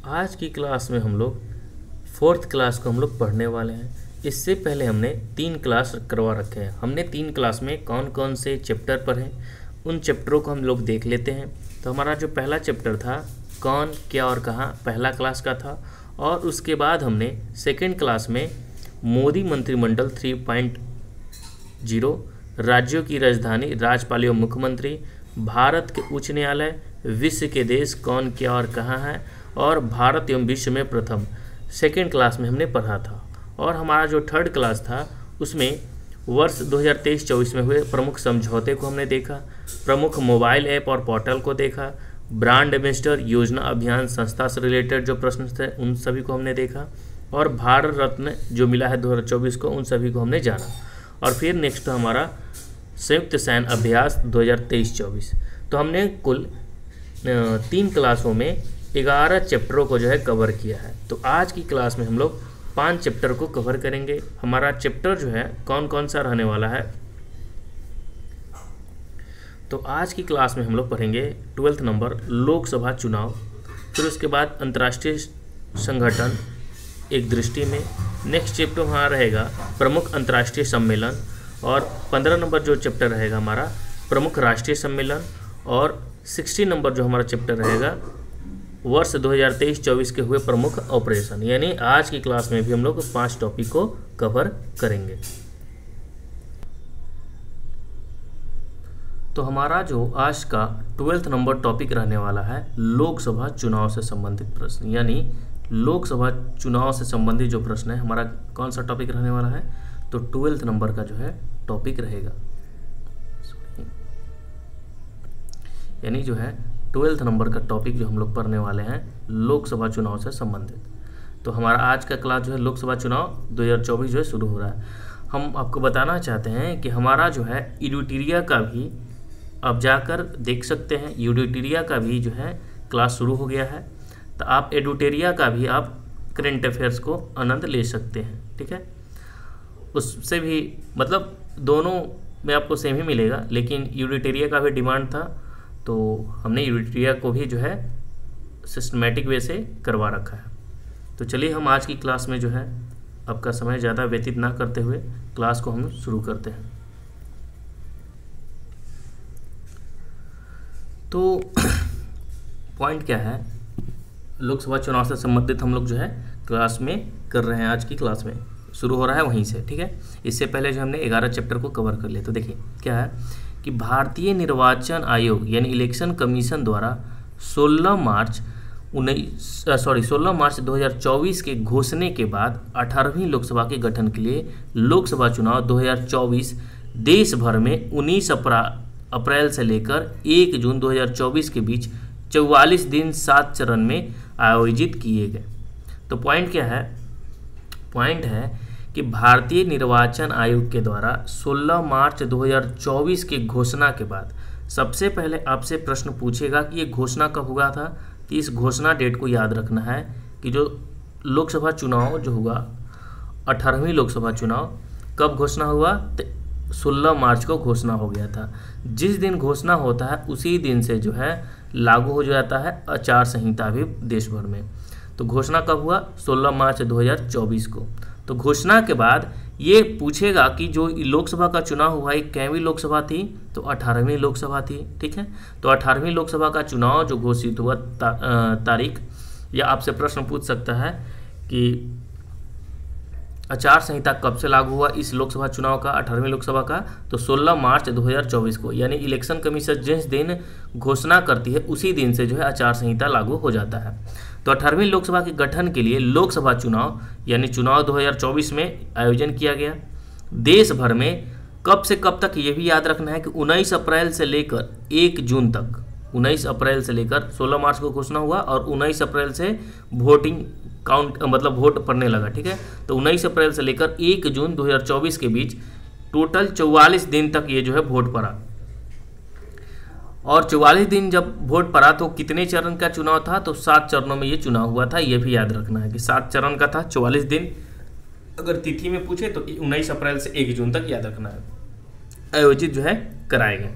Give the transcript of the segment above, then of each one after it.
आज की क्लास में हम लोग फोर्थ क्लास को हम लोग पढ़ने वाले हैं। इससे पहले हमने 3 क्लास करवा रखे हैं। हमने 3 क्लास में कौन कौन से चैप्टर पढ़े उन चैप्टरों को हम लोग देख लेते हैं। तो हमारा जो पहला चैप्टर था कौन क्या और कहाँ, पहला क्लास का था। और उसके बाद हमने सेकेंड क्लास में मोदी मंत्रिमंडल 3.0, राज्यों की राजधानी, राज्यपाल एवं मुख्यमंत्री, भारत के उच्च न्यायालय, विश्व के देश कौन क्या और कहाँ है, और भारत एवं विश्व में प्रथम, सेकेंड क्लास में हमने पढ़ा था। और हमारा जो थर्ड क्लास था उसमें वर्ष 2023-24 में हुए प्रमुख समझौते को हमने देखा, प्रमुख मोबाइल ऐप और पोर्टल को देखा, ब्रांड एम्बेसडर योजना अभियान संस्था से रिलेटेड जो प्रश्न थे उन सभी को हमने देखा, और भारत रत्न जो मिला है 2024 को उन सभी को हमने जाना। और फिर नेक्स्ट हमारा संयुक्त सैन्य अभ्यास 2023-24। तो हमने कुल 3 क्लासों में 11 चैप्टरों को जो है कवर किया है। तो आज की क्लास में हम लोग 5 चैप्टर को कवर करेंगे। हमारा चैप्टर जो है कौन कौन सा रहने वाला है, तो आज की क्लास में हम लोग पढ़ेंगे 12th नंबर लोकसभा चुनाव, फिर उसके बाद अंतर्राष्ट्रीय संगठन एक दृष्टि में, नेक्स्ट चैप्टर हमारा रहेगा प्रमुख अंतर्राष्ट्रीय सम्मेलन, और 15 नंबर जो चैप्टर रहेगा हमारा प्रमुख राष्ट्रीय सम्मेलन, और 60 नंबर जो हमारा चैप्टर रहेगा वर्ष 2023-24 के हुए प्रमुख ऑपरेशन। यानी आज की क्लास में भी हम लोग 5 टॉपिक को कवर करेंगे। तो हमारा जो आज का 12th नंबर टॉपिक रहने वाला है लोकसभा चुनाव से संबंधित प्रश्न, यानी लोकसभा चुनाव से संबंधित जो प्रश्न है हमारा कौन सा टॉपिक रहने वाला है, तो 12th नंबर का जो है टॉपिक रहेगा, यानी जो है 12th नंबर का टॉपिक जो हम लोग पढ़ने वाले हैं लोकसभा चुनाव से संबंधित। तो हमारा आज का क्लास जो है लोकसभा चुनाव 2024 जो है शुरू हो रहा है। हम आपको बताना चाहते हैं कि हमारा जो है एडिटोरिया का भी आप जाकर देख सकते हैं, एडिटोरिया का भी जो है क्लास शुरू हो गया है। तो आप एडिटोरिया का भी आप करंट अफेयर्स को आनंद ले सकते हैं, ठीक है। उससे भी मतलब दोनों में आपको सेम ही मिलेगा, लेकिन एडिटोरिया का भी डिमांड था तो हमने एडिटोरिया को भी जो है सिस्टमेटिक वे से करवा रखा है। तो चलिए हम आज की क्लास में जो है आपका समय ज़्यादा व्यतीत ना करते हुए क्लास को हम शुरू करते हैं। तो पॉइंट क्या है, लोकसभा चुनाव से संबंधित हम लोग जो है क्लास में कर रहे हैं, आज की क्लास में शुरू हो रहा है वहीं से, ठीक है। इससे पहले जो हमने 11 चैप्टर को कवर कर लिया। तो देखिए क्या है कि भारतीय निर्वाचन आयोग यानी इलेक्शन कमीशन द्वारा 16 मार्च 2024 के घोषणा के बाद 18वीं लोकसभा के गठन के लिए लोकसभा चुनाव 2024 देश भर में 19 अप्रैल से लेकर 1 जून 2024 के बीच 44 दिन 7 चरण में आयोजित किए गए। तो पॉइंट क्या है, पॉइंट है कि भारतीय निर्वाचन आयोग के द्वारा 16 मार्च 2024 की घोषणा के बाद सबसे पहले आपसे प्रश्न पूछेगा कि ये घोषणा कब हुआ था। तो इस घोषणा डेट को याद रखना है कि जो लोकसभा चुनाव जो हुआ 18वीं लोकसभा चुनाव कब घोषणा हुआ, तो 16 मार्च को घोषणा हो गया था। जिस दिन घोषणा होता है उसी दिन से जो है लागू हो जाता है आचार संहिता भी देश भर में। तो घोषणा कब हुआ, 16 मार्च 2024 को। तो घोषणा के बाद ये पूछेगा कि जो लोकसभा का चुनाव हुआ ये कैवीं लोकसभा थी, तो 18वीं लोकसभा थी, ठीक है। तो 18वीं लोकसभा का चुनाव जो घोषित हुआ तारीख, या आपसे प्रश्न पूछ सकता है कि आचार संहिता कब से लागू हुआ इस लोकसभा चुनाव का, 18वीं लोकसभा का, तो 16 मार्च 2024 को। यानी इलेक्शन कमीशन जिस दिन घोषणा करती है उसी दिन से जो है आचार संहिता लागू हो जाता है। तो 18वीं लोकसभा के गठन के लिए लोकसभा चुनाव यानी चुनाव 2024 में आयोजन किया गया। देश भर में कब से कब तक ये भी याद रखना है कि 19 अप्रैल से लेकर 1 जून तक, 19 अप्रैल से लेकर 16 मार्च को घोषणा हुआ और 19 अप्रैल से वोटिंग काउंट मतलब वोट पड़ने लगा, ठीक है। तो 19 अप्रैल से लेकर 1 जून 2024 के बीच टोटल 44 दिन तक ये जो है वोट पड़ा। और 44 दिन जब वोट पड़ा तो कितने चरण का चुनाव था, तो 7 चरणों में ये चुनाव हुआ था। ये भी याद रखना है कि 7 चरण का था, 44 दिन अगर तिथि में पूछे तो 19 अप्रैल से 1 जून तक याद रखना है आयोजित जो है कराए गए।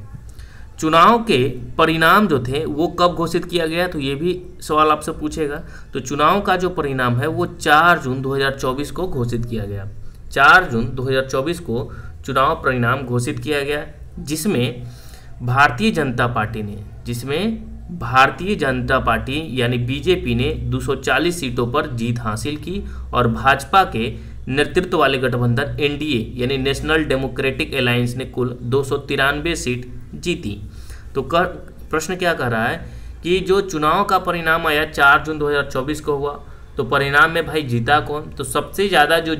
चुनाव के परिणाम जो थे वो कब घोषित किया गया, तो ये भी सवाल आपसे पूछेगा। तो चुनाव का जो परिणाम है वो 4 जून 2024 को घोषित किया गया। 4 जून 2024 को चुनाव परिणाम घोषित किया गया, जिसमें भारतीय जनता पार्टी यानी बीजेपी ने 240 सीटों पर जीत हासिल की और भाजपा के नेतृत्व वाले गठबंधन एनडीए यानी नेशनल डेमोक्रेटिक अलायंस ने कुल 293 सीट जीती। तो प्रश्न क्या कह रहा है कि जो चुनाव का परिणाम आया 4 जून 2024 को हुआ, तो परिणाम में भाई जीता कौन, तो सबसे ज़्यादा जो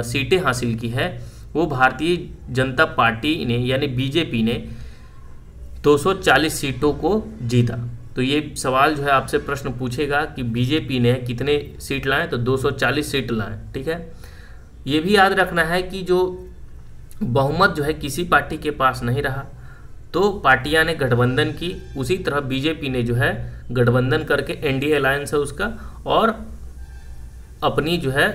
सीटें हासिल की है वो भारतीय जनता पार्टी ने यानी बीजेपी ने 240 सीटों को जीता। तो ये सवाल जो है आपसे प्रश्न पूछेगा कि बीजेपी ने कितने सीट लाए, तो 240 सीट लाए। ठीक है, ये भी याद रखना है कि जो बहुमत जो है किसी पार्टी के पास नहीं रहा, तो पार्टियां ने गठबंधन की, उसी तरह बीजेपी ने जो है गठबंधन करके एनडीए अलायंस है उसका, और अपनी जो है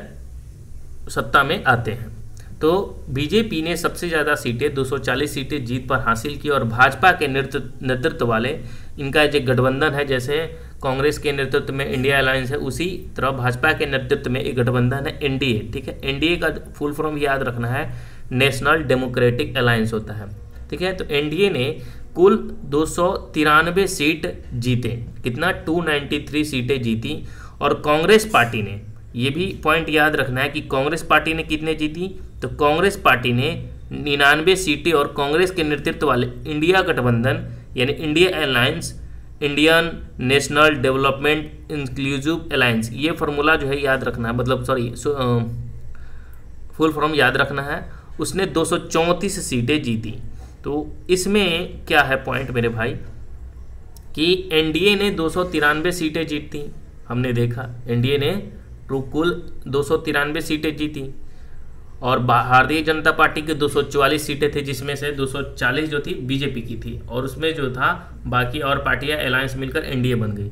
सत्ता में आते हैं। तो बीजेपी ने सबसे ज़्यादा सीटें 240 सीटें जीत पर हासिल की और भाजपा के नेतृत्व वाले इनका जो गठबंधन है, जैसे कांग्रेस के नेतृत्व में इंडिया अलायंस है, उसी तरह भाजपा के नेतृत्व में एक गठबंधन है एनडीए। ठीक है, एनडीए का फुल फॉर्म याद रखना है नेशनल डेमोक्रेटिक अलायंस होता है। ठीक है, तो एनडीए ने कुल 293 सीट जीते, कितना 293 सीटें जीती। और कांग्रेस पार्टी ने, ये भी पॉइंट याद रखना है कि कांग्रेस पार्टी ने कितने जीती, तो कांग्रेस पार्टी ने 99 सीटें और कांग्रेस के नेतृत्व वाले इंडिया गठबंधन यानी India alliance, Indian national development inclusive alliance, ये फार्मूला जो है याद रखना है, मतलब फुल फॉर्म याद रखना है, उसने 234 सीटें जीती। तो इसमें क्या है पॉइंट मेरे भाई कि एनडीए ने 293 सीटें जीती, हमने देखा एनडीए ने कुल 293 सीटें जीती और भारतीय जनता पार्टी की 244 सीटें थी, जिसमें से 240 जो थी बीजेपी की थी और उसमें जो था बाकी और पार्टियां अलायंस मिलकर एनडीए बन गई।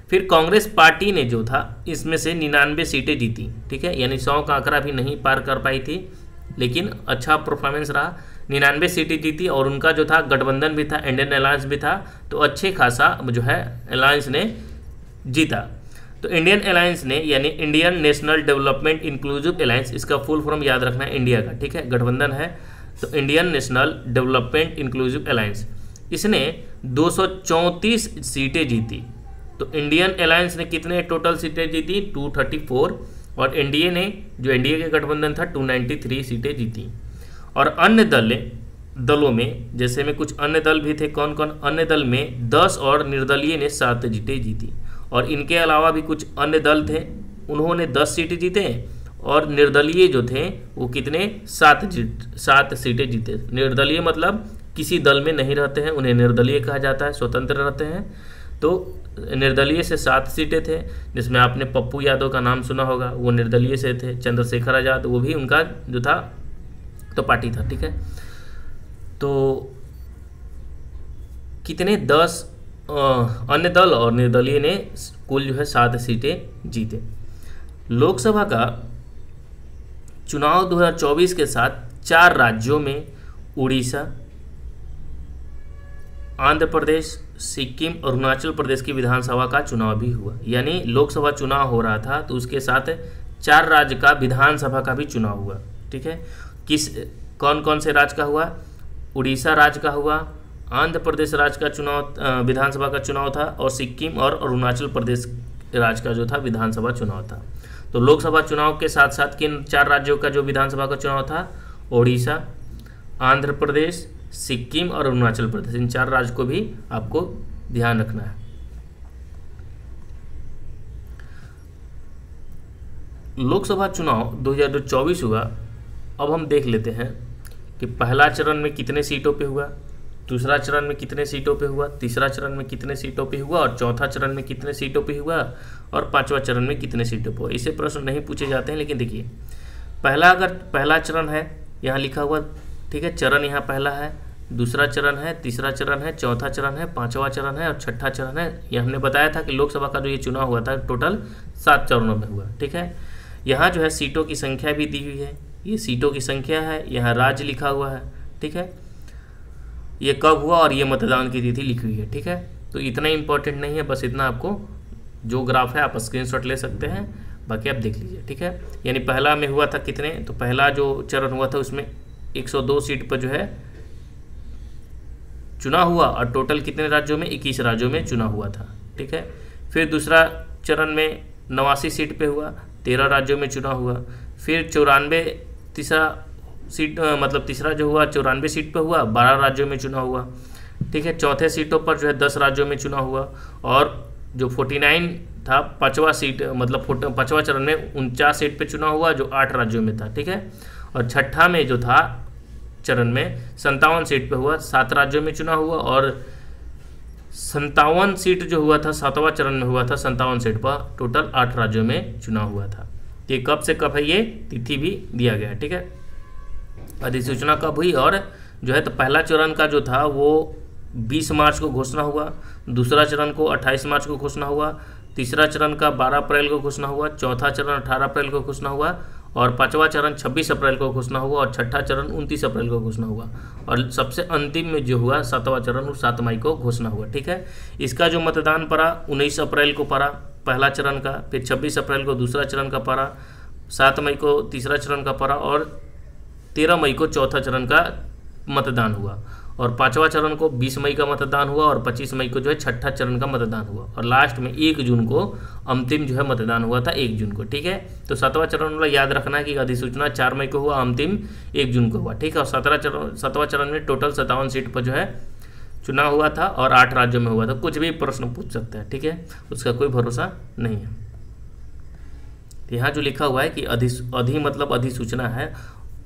फिर कांग्रेस पार्टी ने जो था इसमें से 99 सीटें जीती। ठीक है, यानी 100 का आंकड़ा भी नहीं पार कर पाई थी, लेकिन अच्छा परफॉर्मेंस रहा, 99 सीटें जीती और उनका जो था गठबंधन भी था, इंडियन अलायंस भी था, तो अच्छे खासा जो है अलायंस ने जीता। तो इंडियन अलायंस ने यानी Indian national development inclusive alliance, इसका फुल फॉर्म याद रखना है इंडिया का। ठीक है, गठबंधन है तो Indian national development inclusive alliance, इसने 234 सीटें जीती। तो इंडियन अलायंस ने कितने टोटल सीटें जीती, 234, और एनडीए ने, जो एनडीए के गठबंधन था, 293 सीटें जीती। और अन्य दलों में, जैसे में कुछ अन्य दल भी थे, कौन कौन, अन्य दल में 10 और निर्दलीय ने 7 सीटें जीती। और इनके अलावा भी कुछ अन्य दल थे, उन्होंने 10 सीटें जीते और निर्दलीय जो थे वो कितने, 7 सीटें जीते। निर्दलीय मतलब किसी दल में नहीं रहते हैं, उन्हें निर्दलीय कहा जाता है, स्वतंत्र रहते हैं। तो निर्दलीय से 7 सीटें थे, जिसमें आपने पप्पू यादव का नाम सुना होगा, वो निर्दलीय से थे। चंद्रशेखर आज़ाद, वो भी उनका जो था तो पार्टी था। ठीक है, तो कितने, 10 अन्य दल और निर्दलीय ने कुल जो है 7 सीटें जीते। लोकसभा का चुनाव 2024 के साथ 4 राज्यों में उड़ीसा, आंध्र प्रदेश, सिक्किम और अरुणाचल प्रदेश की विधानसभा का चुनाव भी हुआ। यानी लोकसभा चुनाव हो रहा था तो उसके साथ 4 राज्य का विधानसभा का भी चुनाव हुआ। ठीक है, कौन कौन से राज्य का हुआ, उड़ीसा राज्य का हुआ, आंध्र प्रदेश राज्य का चुनाव, विधानसभा का चुनाव था, और सिक्किम और अरुणाचल प्रदेश राज्य का जो था विधानसभा चुनाव था। तो लोकसभा चुनाव के साथ साथ किन 4 राज्यों का जो विधानसभा का चुनाव था, ओडिशा, आंध्र प्रदेश, सिक्किम और अरुणाचल प्रदेश, इन 4 राज्य को भी आपको ध्यान रखना है। लोकसभा चुनाव 2024 हुआ। अब हम देख लेते हैं कि पहला चरण में कितने सीटों पे हुआ, दूसरा चरण में कितने सीटों पे हुआ, तीसरा चरण में कितने सीटों पे हुआ, और चौथा चरण में कितने सीटों पे हुआ, और 5वां चरण में कितने सीटों पे हुआ। इसे प्रश्न नहीं पूछे जाते हैं, लेकिन देखिए अगर पहला चरण है यहाँ लिखा हुआ, ठीक है, चरण यहाँ पहला है, दूसरा चरण है, तीसरा चरण है, चौथा चरण है, 5वां चरण है और 6ठा चरण है। ये हमने बताया था कि लोकसभा का जो ये चुनाव हुआ था टोटल 7 चरणों में हुआ। ठीक है, यहाँ जो है सीटों की संख्या भी दी हुई है, ये सीटों की संख्या है, यहाँ राज्य लिखा हुआ है। ठीक है, ये कब हुआ और ये मतदान की तिथि लिखी हुई है। ठीक है, तो इतना इम्पोर्टेंट नहीं है, बस इतना आपको जो ग्राफ है आप स्क्रीनशॉट ले सकते हैं, बाकी आप देख लीजिए। ठीक है, यानी पहला में हुआ था कितने, तो पहला जो चरण हुआ था उसमें 102 सीट पर जो है चुनाव हुआ और टोटल कितने राज्यों में, 21 राज्यों में चुनाव हुआ था। ठीक है, फिर दूसरा चरण में 89 सीट पे हुआ, 13 राज्यों में चुनाव हुआ। फिर 94 तीसरा सीट मतलब तीसरा जो हुआ 94 सीट पे हुआ, 12 राज्यों में चुनाव हुआ। ठीक है, चौथे सीटों पर जो है 10 राज्यों में चुनाव हुआ। और जो 49 था पाँचवा सीट मतलब पाँचवा चरण में 49 सीट पे चुनाव हुआ जो 8 राज्यों में था। ठीक है, और छठा में जो था चरण में 57 सीट पे हुआ, 7 राज्यों में चुनाव हुआ। और 57 सीट जो हुआ था 7वां चरण में हुआ था 57 सीट पर, टोटल 8 राज्यों में चुनाव हुआ था। ये कब से कब है ये तिथि भी दिया गया है। ठीक है, अधिसूचना कब हुई और जो है तो पहला चरण का जो था वो 20 मार्च को घोषणा हुआ, दूसरा चरण को 28 मार्च को घोषणा हुआ, तीसरा चरण का 12 अप्रैल को घोषणा हुआ, चौथा चरण 18 अप्रैल को घोषणा हुआ और पांचवा चरण 26 अप्रैल को घोषणा हुआ और छठा चरण 29 अप्रैल को घोषणा हुआ और सबसे अंतिम में जो हुआ 7वां चरण वो 7 मई को घोषणा हुआ। ठीक है, इसका जो मतदान पड़ा 19 अप्रैल को पड़ा पहला चरण का, फिर 26 अप्रैल को दूसरा चरण का पड़ा, 7 मई को तीसरा चरण का पड़ा और 13 मई को चौथा चरण का मतदान हुआ और पांचवा चरण को 20 मई का मतदान हुआ और 25 मई को जो है छठा चरण का मतदान हुआ और लास्ट में 1 जून को अंतिम जो है मतदान हुआ था 1 जून को। ठीक है, तो 7वां चरण वाला याद रखना है कि अधिसूचना 4 मई को हुआ, अंतिम 1 जून को हुआ। ठीक है, और 7वां चरण में टोटल 57 सीट पर जो है चुनाव हुआ था और 8 राज्यों में हुआ था। कुछ भी प्रश्न पूछ सकता है। ठीक है, उसका कोई भरोसा नहीं है। यहाँ जो लिखा हुआ है कि अधि मतलब अधिसूचना है।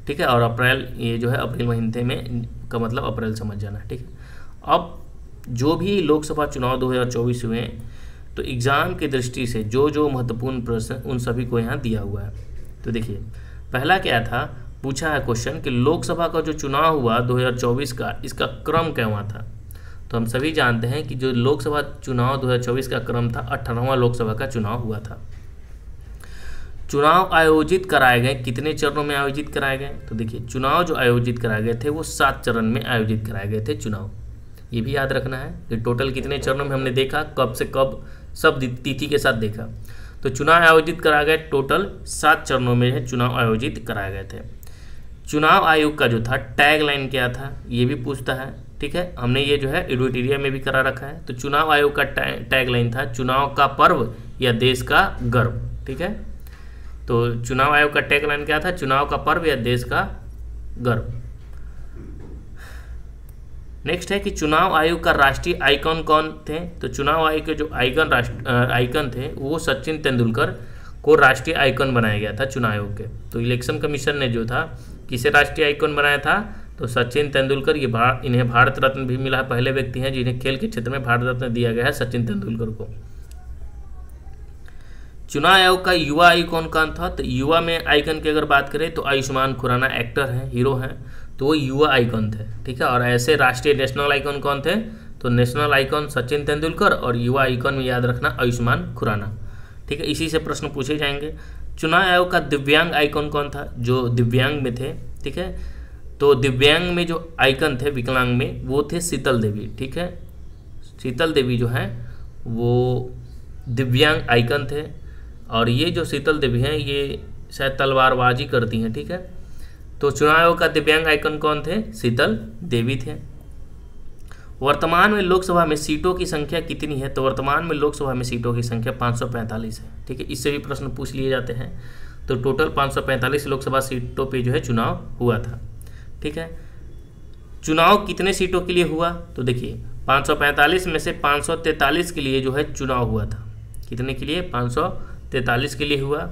ठीक है, और अप्रैल ये जो है अप्रैल महीने में का मतलब अप्रैल समझ जाना है। ठीक है, अब जो भी लोकसभा चुनाव 2024 हुए तो एग्ज़ाम की दृष्टि से जो जो महत्वपूर्ण प्रश्न उन सभी को यहाँ दिया हुआ है। तो देखिए पहला क्या था, पूछा है क्वेश्चन कि लोकसभा का जो चुनाव हुआ 2024 का इसका क्रम क्या हुआ था। तो हम सभी जानते हैं कि जो लोकसभा चुनाव 2024 का क्रम था 18वां लोकसभा का चुनाव हुआ था। चुनाव आयोजित कराए गए कितने चरणों में आयोजित कराए गए, तो देखिए चुनाव जो आयोजित कराए गए थे वो 7 चरण में आयोजित कराए गए थे चुनाव। ये भी याद रखना है कि टोटल कितने चरणों में हमने देखा, कब से कब सब तिथि के साथ देखा। तो चुनाव आयोजित कराए गए टोटल 7 चरणों में है चुनाव आयोजित कराए गए थे। चुनाव आयोग का जो था टैग लाइन क्या था ये भी पूछता है। ठीक है, हमने ये जो है एडिटोरिया में भी करा रखा है। तो चुनाव आयोग का टैग लाइन था चुनाव का पर्व या देश का गर्व। ठीक है, तो चुनाव आयोग का टैग लाइन क्या था, चुनाव का पर्व या देश का गर्व। नेक्स्ट है कि चुनाव आयोग का राष्ट्रीय आइकन कौन थे। तो चुनाव आयोग के जो आइकन थे वो सचिन तेंदुलकर को राष्ट्रीय आइकन बनाया गया था चुनाव आयोग के। तो इलेक्शन कमीशन ने जो था किसे राष्ट्रीय आइकन बनाया था, तो सचिन तेंदुलकर। ये इन्हें भारत रत्न भी मिला, पहले व्यक्ति हैं जिन्हें खेल के क्षेत्र में भारत रत्न दिया गया है, सचिन तेंदुलकर को। चुनाव आयोग का युवा आइकॉन कौन था, तो युवा में आइकन की अगर बात करें तो आयुष्मान खुराना एक्टर हैं, हीरो हैं, तो वो युवा आइकन थे। ठीक है, और ऐसे राष्ट्रीय नेशनल आइकन कौन थे, तो नेशनल आइकन सचिन तेंदुलकर और युवा आइकन में याद रखना आयुष्मान खुराना। ठीक है, इसी से प्रश्न पूछे जाएंगे। चुनाव आयोग का दिव्यांग आइकन कौन था, जो दिव्यांग में थे। ठीक है, तो दिव्यांग में जो आइकन थे विकलांग में वो थे शीतल देवी। ठीक है, शीतल देवी जो है वो दिव्यांग आइकन थे और ये जो शीतल देवी हैं ये शायद तलवारबाजी करती हैं। ठीक है, तो चुनाव आयोग का दिव्यांग आइकन कौन थे, शीतल देवी थे। वर्तमान में लोकसभा में सीटों की संख्या कितनी है, तो वर्तमान में लोकसभा में सीटों की संख्या 545 है। ठीक है, इससे भी प्रश्न पूछ लिए जाते हैं। तो टोटल 545 लोकसभा सीटों पे जो है चुनाव हुआ था। ठीक है, चुनाव कितने सीटों के लिए हुआ, तो देखिए 545 में से 543 के लिए जो है चुनाव हुआ था। कितने के लिए, 543 के लिए हुआ।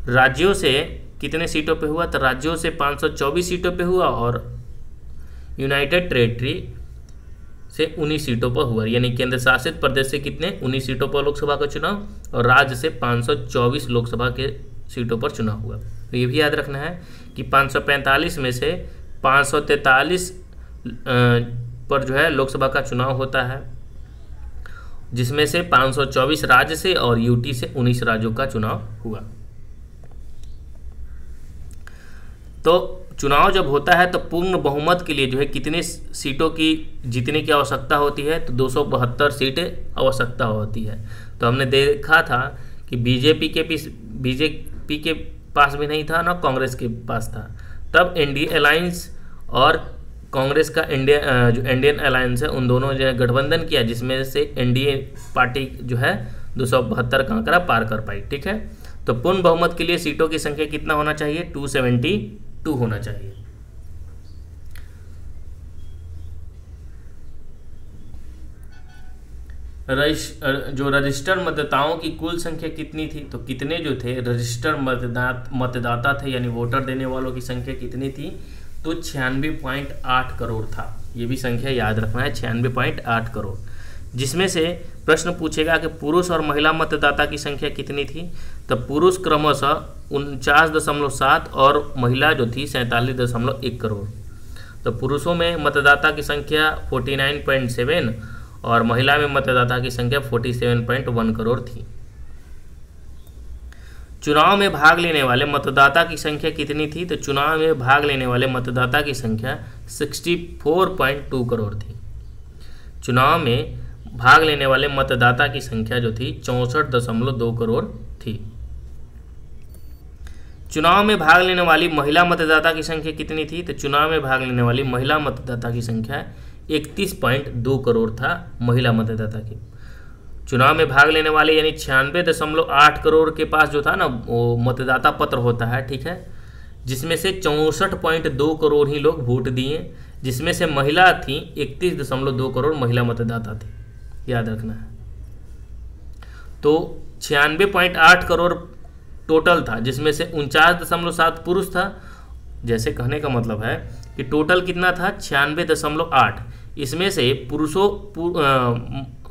राज्यों से कितने सीटों पे हुआ, तो राज्यों से 524 सीटों पे हुआ और यूनाइटेड टेरिटरी से 19 सीटों पर हुआ। यानी केंद्र शासित प्रदेश से कितने, 19 सीटों पर लोकसभा का चुनाव और राज्य से 524 लोकसभा के सीटों पर चुनाव हुआ। तो ये भी याद रखना है कि 545 में से 543 पर जो है लोकसभा का चुनाव होता है, जिसमें से 524 राज्य से और यूटी से 19 राज्यों का चुनाव हुआ। तो चुनाव जब होता है तो पूर्ण बहुमत के लिए जो है कितने सीटों की जीतने की आवश्यकता होती है, तो 272 सीटें आवश्यकता होती है। तो हमने देखा था कि बीजेपी के पास भी नहीं था, ना कांग्रेस के पास था। तब एनडीए अलायंस और कांग्रेस का जो इंडियन अलायंस है, उन दोनों ने गठबंधन किया, जिसमें से एनडीए पार्टी जो है 272 का आंकड़ा पार कर पाई। ठीक है, तो पूर्ण बहुमत के लिए सीटों की संख्या कितना होना चाहिए? 272 होना चाहिए। जो रजिस्टर्ड मतदाताओं की कुल संख्या कितनी थी? तो कितने जो थे रजिस्टर्ड मतदाता थे, यानी वोटर देने वालों की संख्या कितनी थी? तो 96.8 करोड़ था। ये भी संख्या याद रखना है, 96.8 करोड़। जिसमें से प्रश्न पूछेगा कि पुरुष और महिला मतदाता की संख्या कितनी थी? तो पुरुष क्रमशः 49.7 और महिला जो थी 47.1 करोड़। तो पुरुषों में मतदाता की संख्या 49.7 और महिला में मतदाता की संख्या 47.1 करोड़ थी। चुनाव में भाग लेने वाले मतदाता की संख्या कितनी थी? तो चुनाव में भाग लेने वाले मतदाता की संख्या 64.2 करोड़ थी। चुनाव में भाग लेने वाले मतदाता की संख्या जो थी 64.2 करोड़ थी। चुनाव में भाग लेने वाली महिला मतदाता की संख्या कितनी थी? तो चुनाव में भाग लेने वाली महिला मतदाता की संख्या 31.2 करोड़ था। महिला मतदाता की चुनाव में भाग लेने वाले यानी 96.8 करोड़ के पास जो था ना, वो मतदाता पत्र होता है। ठीक है, जिसमें से 64.2 करोड़ ही लोग वोट दिए, जिसमें से महिला थी 31.2 करोड़ महिला मतदाता थी, याद रखना है। तो 96.8 करोड़ टोटल था, जिसमें से 49.7 पुरुष था। जैसे कहने का मतलब है कि टोटल कितना था? 96.8। इसमें से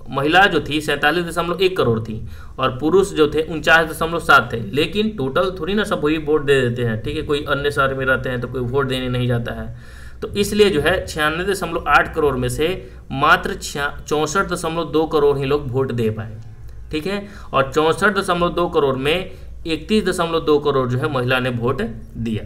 महिला जो थी 47.1 करोड़ थी और पुरुष जो थे 49.7 थे। लेकिन टोटल थोड़ी ना सब वही वोट दे देते हैं। ठीक है, कोई अन्य शहर में रहते हैं तो कोई वोट देने नहीं जाता है। तो इसलिए जो है 96.8 करोड़ में से मात्र 64.2 करोड़ ही लोग वोट दे पाए। ठीक है, और 64.2 करोड़ में 31.2 करोड़ जो है महिला ने वोट दिया।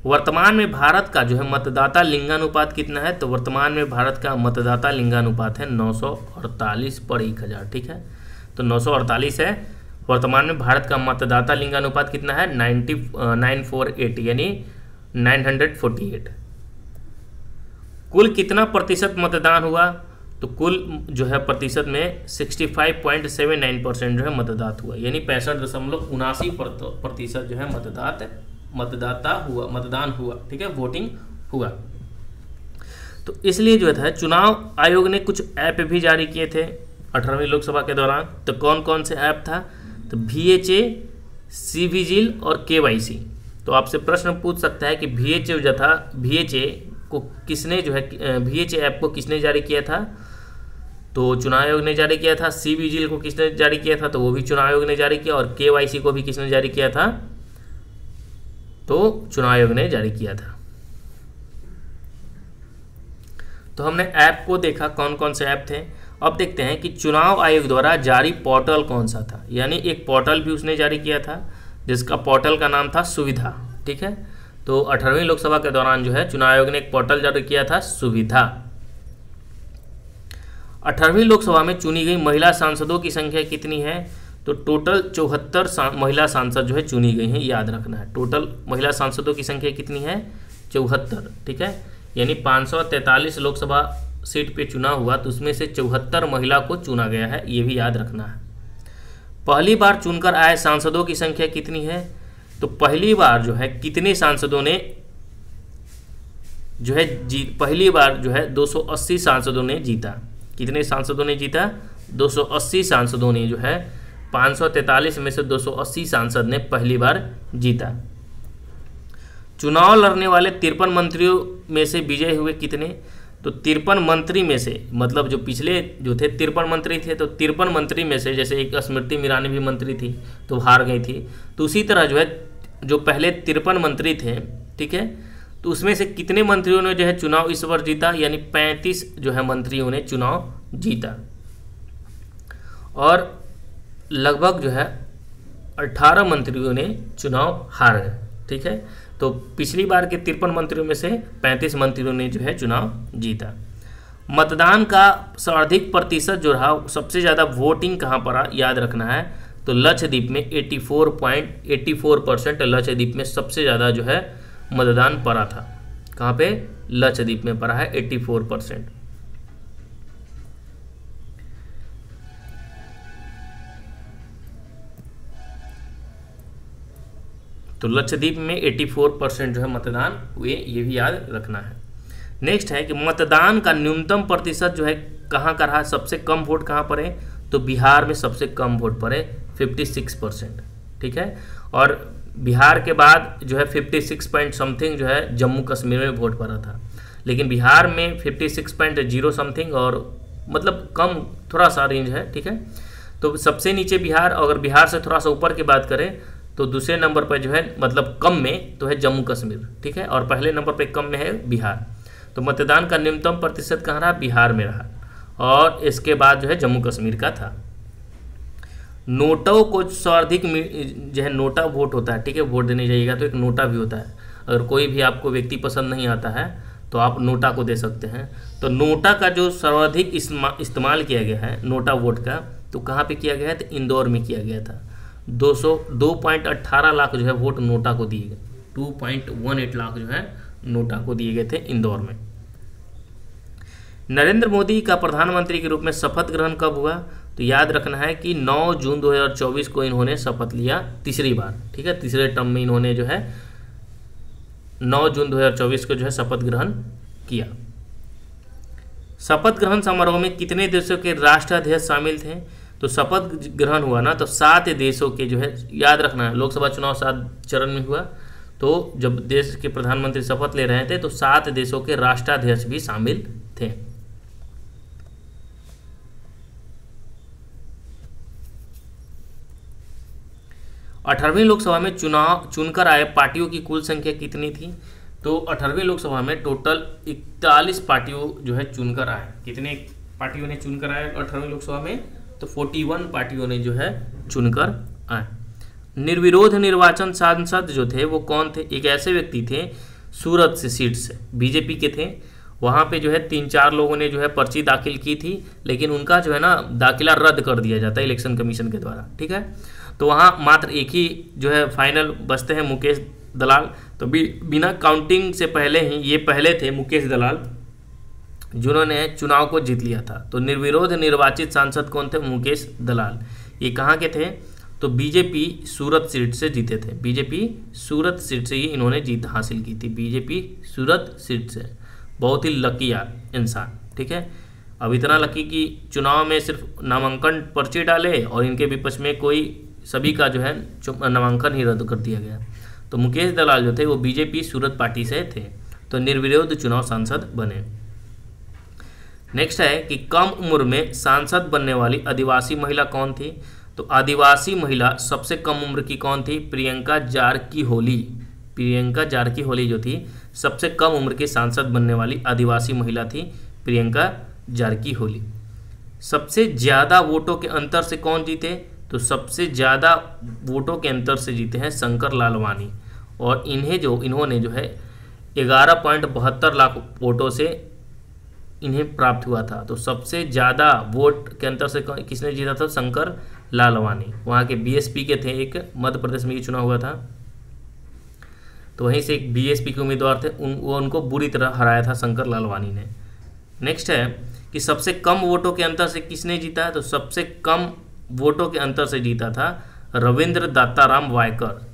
वर्तमान में भारत का जो है मतदाता लिंगानुपात कितना है? तो वर्तमान में भारत का मतदाता लिंगानुपात है 948 पर 1000। ठीक है, तो 948 है। वर्तमान में भारत का मतदाता लिंगानुपात कितना है? 948 यानी 948। कुल कितना प्रतिशत मतदान हुआ? तो कुल जो है प्रतिशत में 65.79% जो है मतदात हुआ, यानी 65.79% जो है मतदान हुआ। ठीक है, वोटिंग हुआ। तो इसलिए जो है चुनाव आयोग ने कुछ ऐप भी जारी किए थे 18वीं लोकसभा के दौरान। तो कौन कौन से ऐप था? तो VHA, CVGIL और KYC। तो आपसे प्रश्न पूछ सकता है कि VHA को किसने जो है VHA ऐप को किसने जारी किया था? तो चुनाव आयोग ने जारी किया था। CVGIL को किसने जारी किया था? तो वो भी चुनाव आयोग ने जारी किया। और KYC को भी किसने जारी किया था? तो चुनाव आयोग ने जारी किया था। तो हमने ऐप को देखा कौन कौन से ऐप थे। अब देखते हैं कि चुनाव आयोग द्वारा जारी पोर्टल कौन सा था। यानी एक पोर्टल भी उसने जारी किया था, जिसका पोर्टल का नाम था सुविधा। ठीक है, तो 18वीं लोकसभा के दौरान जो है चुनाव आयोग ने एक पोर्टल जारी किया था, सुविधा। 18वीं लोकसभा में चुनी गई महिला सांसदों की संख्या कितनी है? तो टोटल 74 महिला सांसद जो है चुनी गई हैं, याद रखना है। टोटल महिला सांसदों की संख्या कितनी है? 74। ठीक है, यानी 543 लोकसभा सीट पे चुनाव हुआ, तो उसमें से 74 महिला को चुना गया है, ये भी याद रखना है। पहली बार चुनकर आए सांसदों की संख्या कितनी है? तो पहली बार जो है कितने सांसदों ने जो है पहली बार जो है 280 सांसदों ने जीता। कितने सांसदों ने जीता? 280 सांसदों ने जो है 543 में से 280 सांसद ने पहली बार जीता। चुनाव लड़ने वाले 53 मंत्रियों में से विजय हुए कितने? तो 53 मंत्री में से, मतलब जो पिछले जो थे 53 मंत्री थे, तो 53 मंत्री में से जैसे एक स्मृति ईरानी भी मंत्री थी तो हार गई थी, तो उसी तरह जो है जो पहले 53 मंत्री थे, ठीक है, तो उसमें से कितने मंत्रियों ने जो है चुनाव इस बार जीता? यानी 35 जो है मंत्रियों ने चुनाव जीता। और लगभग जो है 18 मंत्रियों ने चुनाव हार गए। ठीक है, तो पिछली बार के 53 मंत्रियों में से 35 मंत्रियों ने जो है चुनाव जीता। मतदान का सर्वाधिक प्रतिशत जो रहा, सबसे ज़्यादा वोटिंग कहाँ पर याद रखना है, तो लक्षद्वीप में 84.84% लक्षद्वीप में सबसे ज़्यादा जो है मतदान पड़ा था। कहाँ पे? लक्षद्वीप में पड़ा है 84%। तो लक्षद्वीप में 84% जो है मतदान हुए, ये भी याद रखना है। नेक्स्ट है कि मतदान का न्यूनतम प्रतिशत जो है कहाँ का रहा, सबसे कम वोट कहाँ पर है, तो बिहार में सबसे कम वोट पड़े 56%। ठीक है, और बिहार के बाद जो है 56 पॉइंट समथिंग जो है जम्मू कश्मीर में वोट पड़ा था, लेकिन बिहार में 56.0 समथिंग, और मतलब कम थोड़ा सा रेंज है। ठीक है, तो सबसे नीचे बिहार, अगर बिहार से थोड़ा सा ऊपर की बात करें तो दूसरे नंबर पर जो है मतलब कम में तो है जम्मू कश्मीर। ठीक है, और पहले नंबर पर कम में है बिहार। तो मतदान का न्यूनतम प्रतिशत कहाँ रहा? बिहार में रहा, और इसके बाद जो है जम्मू कश्मीर का था। नोटों को सर्वाधिक जो है नोटा वोट होता है। ठीक है, वोट देने जाइएगा तो एक नोटा भी होता है। अगर कोई भी आपको व्यक्ति पसंद नहीं आता है तो आप नोटा को दे सकते हैं। तो नोटा का जो सर्वाधिक इस्तेमाल किया गया है नोटा वोट का, तो कहाँ पे किया गया है? तो इंदौर में किया गया था। 2.18 लाख जो है वोट नोटा को दिए गए, 2.18 लाख जो है नोटा को दिए गए थे इंदौर में। नरेंद्र मोदी का प्रधानमंत्री के रूप में शपथ ग्रहण कब हुआ? तो याद रखना है कि 9 जून 2024 को इन्होंने शपथ लिया तीसरी बार। ठीक है, तीसरे टर्म में इन्होंने जो है 9 जून 2024 को जो है शपथ ग्रहण किया। शपथ ग्रहण समारोह में कितने देशों के राष्ट्राध्यक्ष शामिल थे? तो शपथ ग्रहण हुआ ना, तो 7 देशों के जो है, याद रखना है लोकसभा चुनाव 7 चरण में हुआ, तो जब देश के प्रधानमंत्री शपथ ले रहे थे तो 7 देशों के राष्ट्राध्यक्ष भी शामिल थे। अठारहवीं लोकसभा में चुनकर आए पार्टियों की कुल संख्या कितनी थी? तो 18वीं लोकसभा में टोटल 41 पार्टियों जो है चुनकर आए। कितने पार्टियों ने चुनकर आए 18वीं लोकसभा में? तो 41 पार्टियों ने जो है चुनकर आए। निर्विरोध निर्वाचन सांसद जो थे वो कौन थे? एक ऐसे व्यक्ति थे सूरत से सीट से, बीजेपी के थे। वहाँ पे जो है 3-4 लोगों ने जो है पर्ची दाखिल की थी, लेकिन उनका जो है ना दाखिला रद्द कर दिया जाता है इलेक्शन कमीशन के द्वारा। ठीक है, तो वहाँ मात्र एक ही जो है फाइनल बचते हैं, मुकेश दलाल। तो बिना काउंटिंग से पहले ही ये पहले थे मुकेश दलाल जिन्होंने चुनाव को जीत लिया था। तो निर्विरोध निर्वाचित सांसद कौन थे? मुकेश दलाल। ये कहाँ के थे? तो बीजेपी सूरत सीट से जीते थे। बीजेपी सूरत सीट से ही इन्होंने जीत हासिल की थी, बीजेपी सूरत सीट से। बहुत ही लकी इंसान। ठीक है, अब इतना लकी कि चुनाव में सिर्फ नामांकन पर्ची डाले और इनके विपक्ष में कोई सभी का जो है नामांकन ही रद्द कर दिया गया। तो मुकेश दलाल जो थे वो बीजेपी सूरत पार्टी से थे, तो निर्विरोध चुनाव सांसद बने। नेक्स्ट है कि कम उम्र में सांसद बनने वाली आदिवासी महिला कौन थी? तो आदिवासी महिला सबसे कम उम्र की कौन थी? प्रियंका जारकीहोली। प्रियंका जारकीहोली जो थी सबसे कम उम्र की सांसद बनने वाली आदिवासी महिला थी, प्रियंका जारकीहोली। सबसे ज़्यादा वोटों के अंतर से कौन जीते? तो सबसे ज़्यादा वोटों के अंतर से जीते हैं शंकर लालवानी, और इन्होंने जो है 11.72 लाख वोटों से इन्हें प्राप्त हुआ था। तो सबसे ज़्यादा वोट के अंतर से किसने जीता था? शंकर लालवानी। वहाँ के बीएसपी के थे, एक मध्य प्रदेश में ये चुनाव हुआ था, तो वहीं से एक बीएसपी के उम्मीदवार थे, उनको बुरी तरह हराया था शंकर लालवानी ने। नेक्स्ट है कि सबसे कम वोटों के अंतर से किसने जीता है? तो सबसे कम वोटों के अंतर से जीता था रविंद्र दाताराम वायकर,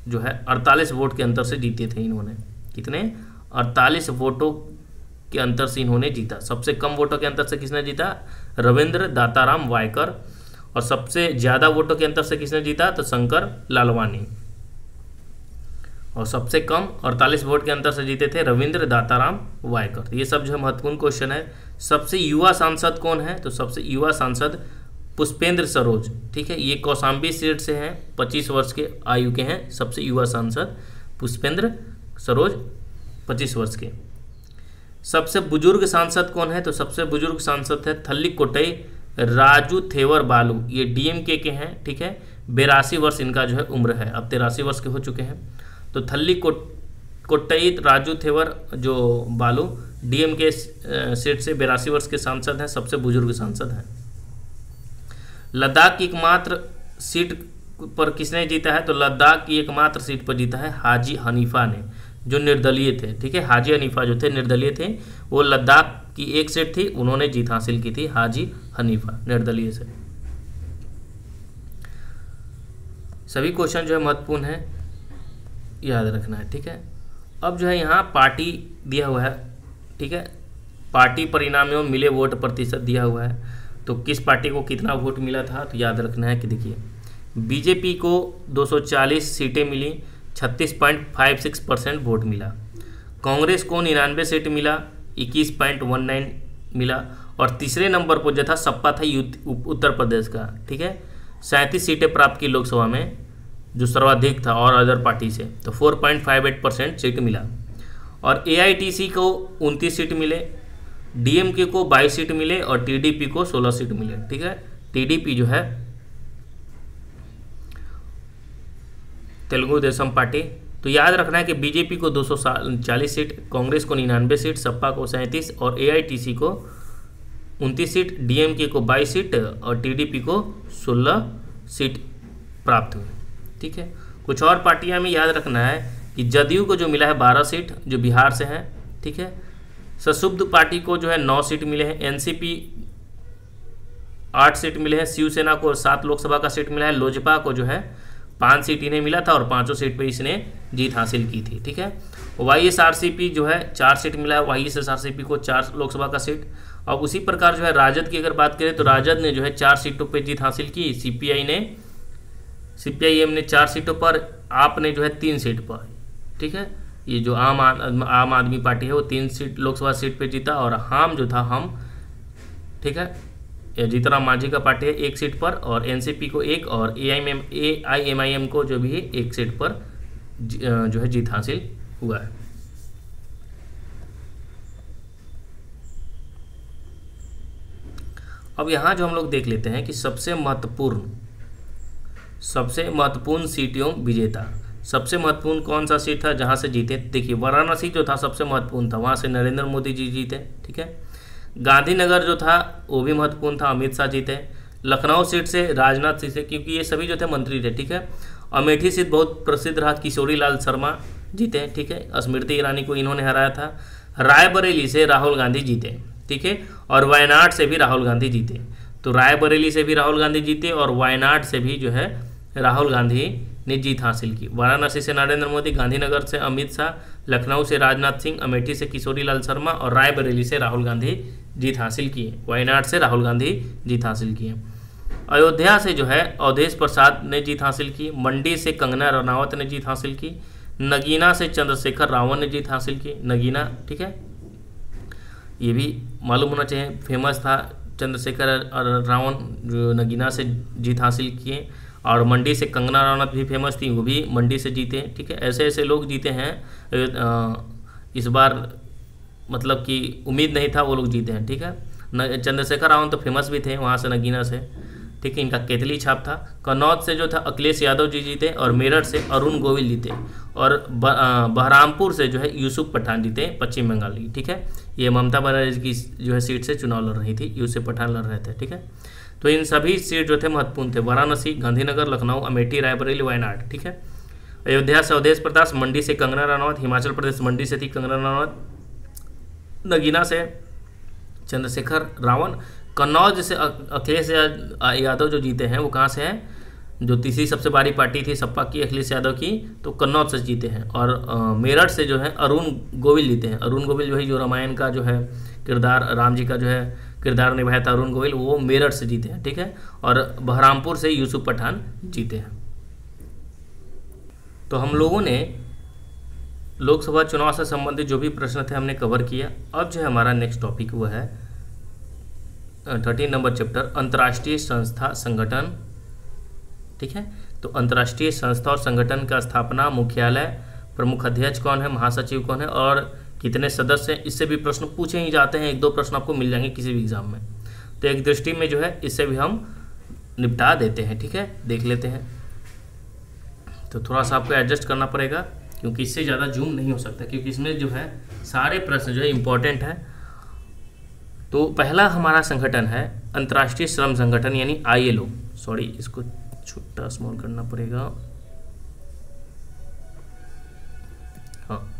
जो है 48 वोट के अंतर से जीते थे इन्होंने। कितने? 48 वोटों के अंतर से इन्होंने जीता। सबसे कम वोटों के अंतर से किसने जीता? रविंद्र दाताराम वायकर। और सबसे ज़्यादा वोटों के अंतर से किसने जीता? तो शंकर लालवानी। और सबसे कम 48 वोट के अंतर से जीते थे रविंद्र दाताराम वायकर। ये सब जो है महत्वपूर्ण क्वेश्चन है। सबसे युवा सांसद कौन है? तो सबसे युवा सांसद पुष्पेंद्र सरोज। ठीक है, ये कौशाम्बी सीट से हैं, 25 वर्ष के आयु के हैं। सबसे युवा सांसद पुष्पेंद्र सरोज 25 वर्ष के। सबसे बुजुर्ग सांसद कौन है? तो सबसे बुजुर्ग सांसद है थल्ली कोटई राजू थेवर बालू, ये डीएमके के हैं, ठीक है। 82 वर्ष इनका जो है उम्र है, अब 83 वर्ष के हो चुके हैं। तो थल्ली कोट्टई राजू थेवर जो बालू डीएमके सीट से 82 वर्ष के सांसद हैं, सबसे बुजुर्ग सांसद हैं। लद्दाख की एकमात्र सीट पर किसने जीता है? तो लद्दाख की एकमात्र सीट पर जीता है हाजी हनीफा ने, जो निर्दलीय थे, ठीक है। हाजी हनीफा जो थे निर्दलीय थे, वो लद्दाख की एक सीट थी, उन्होंने जीत हासिल की थी, हाजी हनीफा निर्दलीय से। सभी क्वेश्चन जो है महत्वपूर्ण है, याद रखना है, ठीक है। अब जो है यहाँ पार्टी दिया हुआ है, ठीक है। पार्टी परिणाम एवं मिले वोट प्रतिशत दिया हुआ है, तो किस पार्टी को कितना वोट मिला था, तो याद रखना है कि देखिए बीजेपी को 240 सीटें मिली, 36.56% वोट मिला। कांग्रेस को 99 सीट मिला, 21.19 मिला। और तीसरे नंबर पर जो था सपा था उत्तर प्रदेश का, ठीक है। 37 सीटें प्राप्त की लोकसभा में, जो सर्वाधिक था और अदर पार्टी से, तो 4.58% सीट मिला। और एआईटीसी को 29 सीट मिले, डीएमके को 22 सीट मिले और टीडीपी को 16 सीट मिले, ठीक है। टीडीपी जो है तेलुगु देशम पार्टी। तो याद रखना है कि बीजेपी को 240 सीट, कांग्रेस को 99 सीट, सपा को 37 और एआईटीसी को 29 सीट, डीएमके को 22 सीट और टीडीपी को 16 सीट प्राप्त हुई, ठीक है। कुछ और पार्टियां में याद रखना है कि जदयू को जो मिला है 12 सीट, जो बिहार से है, ठीक है। सशुद्ध पार्टी को जो है 9 सीट मिले हैं, एनसीपी 8 सीट मिले हैं, शिवसेना को 7 लोकसभा का सीट मिला है, लोजपा को जो है 5 सीट इन्हें मिला था और 5 सीट पे इसने जीत हासिल की थी, ठीक है। वाईएसआरसीपी जो है 4 सीट मिला है, वाईएसआरसीपी को 4 लोकसभा का सीट। और उसी प्रकार जो है राजद की अगर बात करें तो राजद ने जो है 4 सीटों पे जीत हासिल की, सीपीआईएम ने 4 सीटों पर, आप ने जो है 3 सीट पर, ठीक है। ये जो आम आदमी पार्टी है वो 3 सीट लोकसभा सीट पे जीता, और हम जो था हम, ठीक है, जीतराम मांझी का पार्टी है 1 सीट पर, और एनसीपी को 1 और एआईएमआईएम को जो भी है 1 सीट पर जो है जीत हासिल हुआ है। अब यहाँ जो हम लोग देख लेते हैं कि सबसे महत्वपूर्ण सीट एवं विजेता। सबसे महत्वपूर्ण कौन सा सीट था जहाँ से जीते? देखिए वाराणसी जो था सबसे महत्वपूर्ण था, वहाँ से नरेंद्र मोदी जी जीते, ठीक है। गांधीनगर जो था वो भी महत्वपूर्ण था, अमित शाह जीते। लखनऊ सीट से राजनाथ सिंह से, क्योंकि ये सभी जो थे मंत्री थे, ठीक है। अमेठी सीट बहुत प्रसिद्ध रहा, किशोरी लाल शर्मा जीते, ठीक है। स्मृति ईरानी को इन्होंने हराया था। रायबरेली से राहुल गांधी जीते, ठीक है। और वायनाड से भी राहुल गांधी जीते। तो रायबरेली से भी राहुल गांधी जीते और वायनाड से भी जो है राहुल गांधी ने जीत हासिल की। वाराणसी से नरेंद्र मोदी, गांधीनगर से अमित शाह, लखनऊ से राजनाथ सिंह, अमेठी से किशोरी लाल शर्मा और रायबरेली से राहुल गांधी जीत हासिल किए। वायनाड से राहुल गांधी जीत हासिल किए। अयोध्या से जो है अवधेश प्रसाद ने जीत हासिल की। मंडी से कंगना रनावत ने जीत हासिल की। नगीना से चंद्रशेखर रावण ने जीत हासिल की। नगीना, ठीक है, ये भी मालूम होना चाहिए, फेमस था चंद्रशेखर रावण जो नगीना से जीत हासिल किए। और मंडी से कंगना रनावत भी फेमस थी, वो भी मंडी से जीते, ठीक है। ऐसे ऐसे लोग जीते हैं, इस बार मतलब कि उम्मीद नहीं था वो लोग जीते हैं, ठीक है। चंद्रशेखर रावण तो फेमस भी थे वहाँ से, नगीना से, ठीक है। इनका केतली छाप था। कन्नौज से जो था अखिलेश यादव जी जीते और मेरठ से अरुण गोविल जीते और बहरामपुर से जो है यूसुफ पठान जीते, पश्चिम बंगाल की, ठीक है। ये ममता बनर्जी की जो है सीट से चुनाव लड़ रही थी, यूसुफ पठान लड़ रहे थे, ठीक है। तो इन सभी सीट जो थे महत्वपूर्ण थे, वाराणसी, गांधीनगर, लखनऊ, अमेठी, रायबरेली, वायनाड, ठीक है। अयोध्या से अवधेश प्रताप, मंडी से कंगना रनावत, हिमाचल प्रदेश मंडी से थी कंगना रनावत, नगीना से चंद्रशेखर रावण, कन्नौज से अखिलेश यादव जो जीते हैं वो कहाँ से हैं? जो तीसरी सबसे बड़ी पार्टी थी सपा की, अखिलेश यादव की, तो कन्नौज से जीते हैं। और मेरठ से जो है अरुण गोविल जीते हैं। अरुण गोविल जो है जो रामायण का जो है किरदार, राम जी का जो है किरदार निभाया था अरुण गोविल, वो मेरठ से जीते हैं, ठीक है। और बहरामपुर से यूसुफ पठान जीते हैं। तो हम लोगों ने लोकसभा चुनाव से संबंधित जो भी प्रश्न थे हमने कवर किया। अब जो है हमारा नेक्स्ट टॉपिक हुआ है 13 नंबर चैप्टर, अंतर्राष्ट्रीय संस्था संगठन, ठीक है। तो अंतर्राष्ट्रीय संस्था और संगठन का स्थापना, मुख्यालय, प्रमुख अध्यक्ष कौन है, महासचिव कौन है और कितने सदस्य हैं, इससे भी प्रश्न पूछे ही जाते हैं। 1-2 प्रश्न आपको मिल जाएंगे किसी भी एग्जाम में। तो एक दृष्टि में जो है इससे भी हम निपटा देते हैं। ठीक है, देख लेते हैं। तो थोड़ा सा आपको एडजस्ट करना पड़ेगा क्योंकि इससे ज़्यादा जूम नहीं हो सकता, क्योंकि इसमें जो है सारे प्रश्न जो है इम्पोर्टेंट है। तो पहला हमारा संगठन है अंतर्राष्ट्रीय श्रम संगठन यानी ILO। सॉरी, इसको छोटा स्मॉल करना पड़ेगा। हाँ,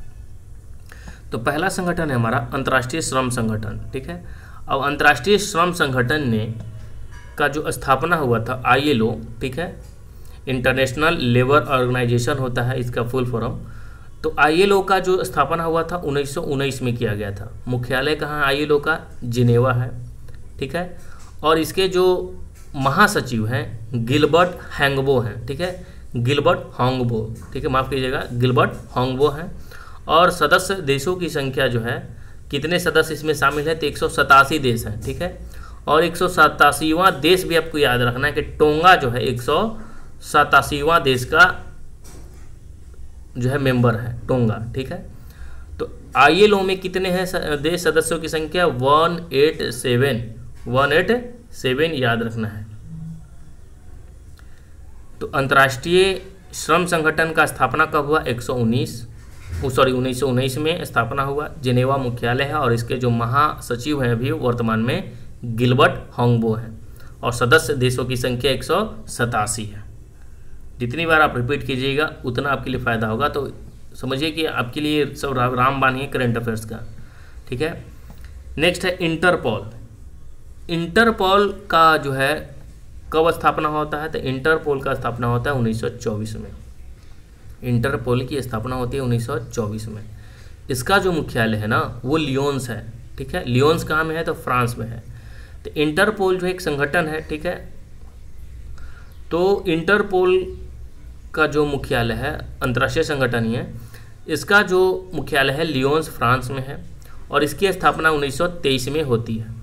तो पहला संगठन है हमारा अंतर्राष्ट्रीय श्रम संगठन। ठीक है, अब अंतर्राष्ट्रीय श्रम संगठन ने का जो स्थापना हुआ था ILO, ठीक है, इंटरनेशनल लेबर ऑर्गेनाइजेशन होता है इसका फुल फॉर्म। तो ILO का जो स्थापना हुआ था 1919 में किया गया था। मुख्यालय कहाँ है ILO का? जिनेवा है। ठीक है, और इसके जो महासचिव हैं गिलबर्ट हैंगबो हैं। ठीक है, गिलबर्ट होंगबो, ठीक है, माफ़ कीजिएगा, गिलबर्ट होंगबो हैं। और सदस्य देशों की संख्या जो है, कितने सदस्य इसमें शामिल है? तो 187 देश हैं। ठीक है, और 187वां देश भी आपको याद रखना है कि टोंगा जो है 187वां देश का जो है मेंबर है, टोंगा। ठीक है, तो ILO में कितने हैं देश सदस्यों की संख्या? 187 याद रखना है। तो अंतर्राष्ट्रीय श्रम संगठन का स्थापना कब हुआ? 1919 में स्थापना हुआ। जिनेवा मुख्यालय है और इसके जो महासचिव हैं अभी वर्तमान में गिलबर्ट होंगबो हैं, और सदस्य देशों की संख्या 187 है। जितनी बार आप रिपीट कीजिएगा उतना आपके लिए फ़ायदा होगा। तो समझिए कि आपके लिए सब रामबाण है करंट अफेयर्स का। ठीक है, नेक्स्ट है इंटरपोल। इंटरपोल का जो है कब स्थापना होता है? तो इंटरपोल का स्थापना होता है 1924 में। इंटरपोल की स्थापना होती है 1924 में। इसका जो मुख्यालय है ना वो लियोन्स है। ठीक है, लियोन्स कहाँ में है? तो फ्रांस में है। तो इंटरपोल जो एक संगठन है, ठीक है, तो इंटरपोल का जो मुख्यालय है, अंतर्राष्ट्रीय संगठन ही है, इसका जो मुख्यालय है लियोन्स फ्रांस में है और इसकी स्थापना 1923 में होती है।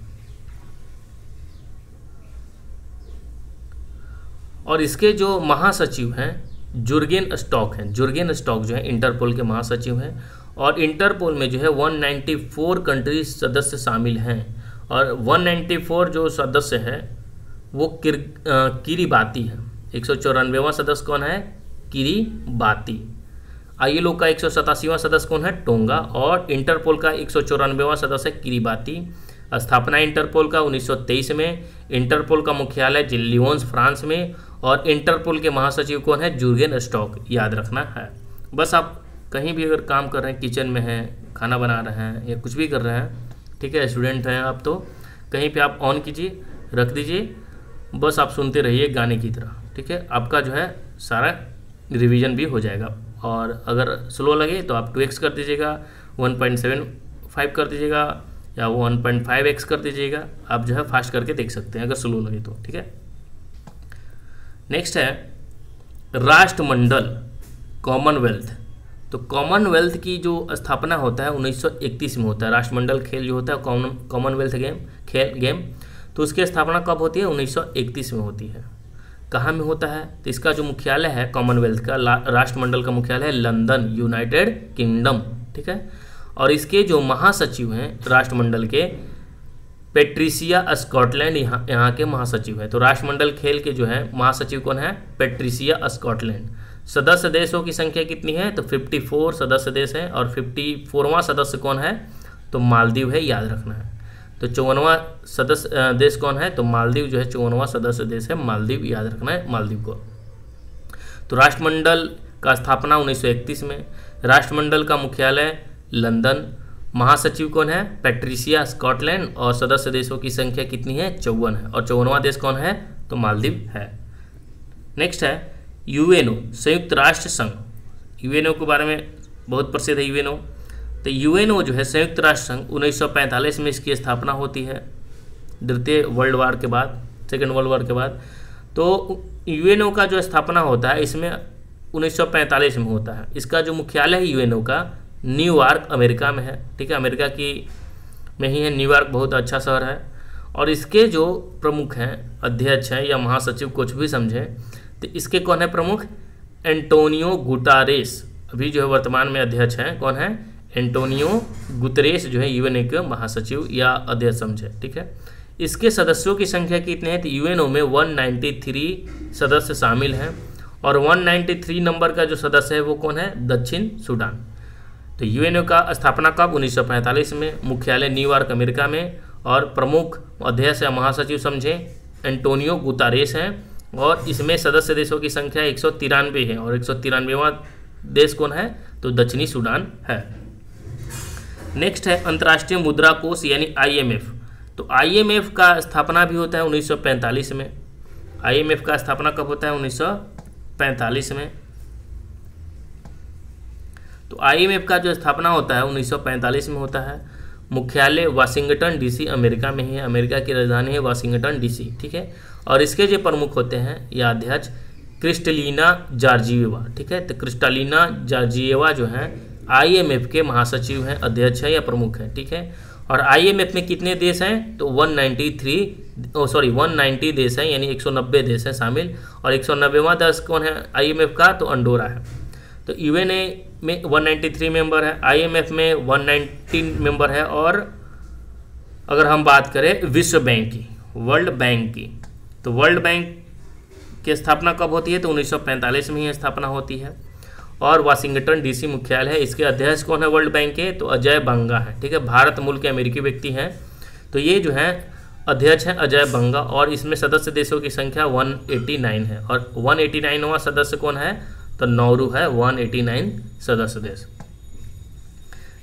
और इसके जो महासचिव हैं जुर्गेन स्टॉक हैं। जुर्गेन स्टॉक जो है इंटरपोल के महासचिव हैं और इंटरपोल में जो है 194 कंट्रीज सदस्य शामिल हैं और 194 जो सदस्य हैं वो किरीबाती हैं। 194वां सदस्य कौन है? किरीबाती। ILO का 187वां सदस्य कौन है? टोंगा। और इंटरपोल का 194वां सदस्य है किरीबाती। स्थापना इंटरपोल का 1923 में। इंटरपोल का मुख्यालय लियोन्स फ्रांस में और इंटरपोल के महासचिव कौन है? Jurgen stock. याद रखना है। बस आप कहीं भी अगर काम कर रहे हैं, किचन में हैं, खाना बना रहे हैं या कुछ भी कर रहे हैं, ठीक है, स्टूडेंट हैं आप, तो कहीं पे आप ऑन कीजिए, रख दीजिए, बस आप सुनते रहिए गाने की तरह। ठीक है, आपका जो है सारा रिवीजन भी हो जाएगा। और अगर स्लो लगे तो आप 2x कर दीजिएगा, 1.75 कर दीजिएगा या 1.5x कर दीजिएगा। आप जो है फास्ट करके देख सकते हैं अगर स्लो लगे तो। ठीक है, नेक्स्ट है राष्ट्रमंडल कॉमनवेल्थ। तो कॉमनवेल्थ की जो स्थापना होता है 1931 में होता है। राष्ट्रमंडल खेल जो होता है कॉमनवेल्थ गेम, तो उसकी स्थापना कब होती है? 1931 में होती है। कहाँ में होता है? तो इसका जो मुख्यालय है कॉमनवेल्थ का, राष्ट्रमंडल का मुख्यालय है लंदन, यूनाइटेड किंगडम। ठीक है, और इसके जो महासचिव हैं राष्ट्रमंडल के, पेट्रिसिया स्कॉटलैंड यहाँ के महासचिव हैं। तो राष्ट्रमंडल खेल के जो है महासचिव कौन है? Patricia Scotland. सदस्य देशों की संख्या कितनी है? तो 54 सदस्य देश हैं और 54वां सदस्य कौन है? तो मालदीव है। याद रखना है। तो 54वां सदस्य देश कौन है? तो मालदीव जो है 54वां सदस्य देश है मालदीव। याद रखना है मालदीव को। तो राष्ट्रमंडल का स्थापना 1931 में। राष्ट्रमंडल का मुख्यालय लंदन। महासचिव कौन है? Patricia Scotland. और सदस्य देशों की संख्या कितनी है? 54 है। और 54वां देश कौन है? तो मालदीव है। नेक्स्ट है यूएनओ, संयुक्त राष्ट्र संघ। यूएनओ के बारे में बहुत प्रसिद्ध है यूएनओ। तो यूएनओ जो है संयुक्त राष्ट्र संघ, 1945 में इसकी स्थापना होती है, द्वितीय वर्ल्ड वार के बाद, सेकेंड वर्ल्ड वार के बाद। तो यूएनओ का जो स्थापना होता है इसमें 1945 में होता है। इसका जो मुख्यालय है यूएनओ का न्यूयॉर्क, अमेरिका में है। ठीक है, अमेरिका की में ही है। न्यूयॉर्क बहुत अच्छा शहर है। और इसके जो प्रमुख हैं, अध्यक्ष हैं या महासचिव, कुछ भी समझें, तो इसके कौन है प्रमुख? एंटोनियो गुटारेस। अभी जो है वर्तमान में अध्यक्ष हैं, कौन है? एंटोनियो गुतरेस जो है यूएनओ के महासचिव या अध्यक्ष समझे। ठीक है, इसके सदस्यों की संख्या कितने हैं? तो यूएनओ में 193 सदस्य शामिल हैं और 193 नंबर का जो सदस्य है वो कौन है? दक्षिण सूडान। तो यूएनओ का स्थापना कब? 1945 में। मुख्यालय न्यूयॉर्क अमेरिका में और प्रमुख अध्यक्ष या महासचिव समझे एंटोनियो गुतारेस हैं और इसमें सदस्य देशों की संख्या 193 है और 193वां देश कौन है? तो दक्षिणी सूडान है। नेक्स्ट है अंतर्राष्ट्रीय मुद्रा कोष यानी IMF। तो IMF का स्थापना भी होता है 1945 में। IMF का स्थापना कब होता है? 1945 में। तो IMF का जो स्थापना होता है 1945 में होता है। मुख्यालय वाशिंगटन DC अमेरिका में ही है। अमेरिका की राजधानी है वाशिंगटन DC, ठीक है। और इसके जो प्रमुख होते हैं या अध्यक्ष क्रिस्टलिना जॉर्जिएवा, ठीक है। तो क्रिस्टलिना जॉर्जिएवा जो है IMF के महासचिव हैं, अध्यक्ष है या प्रमुख है, ठीक है। और IMF में कितने देश हैं? तो 190 देश हैं, यानी 190 देश हैं शामिल। और 190वां देश कौन है IMF का? तो अंडोरा है। तो यूएनए में 193 मेंबर है, IMF में 119 मेंबर है। और अगर हम बात करें विश्व बैंक की, वर्ल्ड बैंक की, तो वर्ल्ड बैंक की स्थापना कब होती है? तो 1945 में ही स्थापना होती है और वाशिंगटन DC मुख्यालय है। इसके अध्यक्ष कौन है वर्ल्ड बैंक के? तो अजय बंगा है, ठीक है। भारत मूल के अमेरिकी व्यक्ति हैं। तो ये जो है अध्यक्ष हैं अजय बंगा और इसमें सदस्य देशों की संख्या 189 है और 189वां सदस्य कौन है? तो नौरू है, 189 सदस्य देश।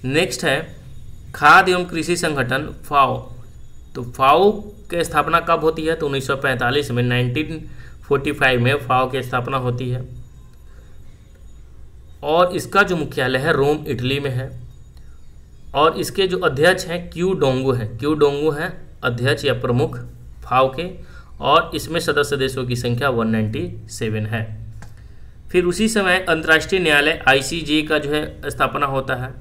नेक्स्ट है खाद्य एवं कृषि संगठन FAO। तो FAO की स्थापना कब होती है? तो 1945 में। 1945 में FAO की स्थापना होती है और इसका जो मुख्यालय है रोम इटली में है और इसके जो अध्यक्ष हैं क्यू डोंगो हैं अध्यक्ष या प्रमुख FAO के और इसमें सदस्य देशों की संख्या 197 है। फिर उसी समय अंतर्राष्ट्रीय न्यायालय ICJ का जो है स्थापना होता है।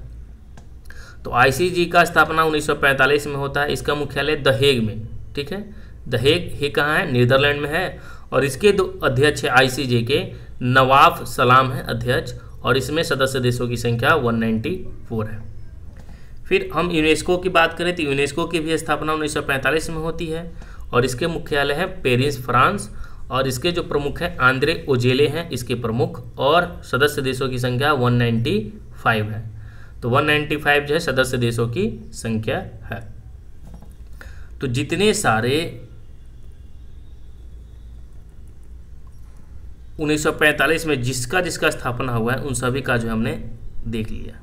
तो ICJ का स्थापना 1945 में होता है। इसका मुख्यालय द हेग में, ठीक है। द हेग कहाँ है? नीदरलैंड में है और इसके दो अध्यक्ष है ICJ के नवाफ सलाम है अध्यक्ष और इसमें सदस्य देशों की संख्या 194 है। फिर हम यूनेस्को की बात करें तो यूनेस्को की भी स्थापना 1945 में होती है और इसके मुख्यालय है पेरिस फ्रांस और इसके जो प्रमुख हैं आंद्रे ओजेले हैं इसके प्रमुख और सदस्य देशों की संख्या 195 है। तो 195 जो है सदस्य देशों की संख्या है। तो जितने सारे 1945 में जिसका स्थापना हुआ है उन सभी का जो हमने देख लिया।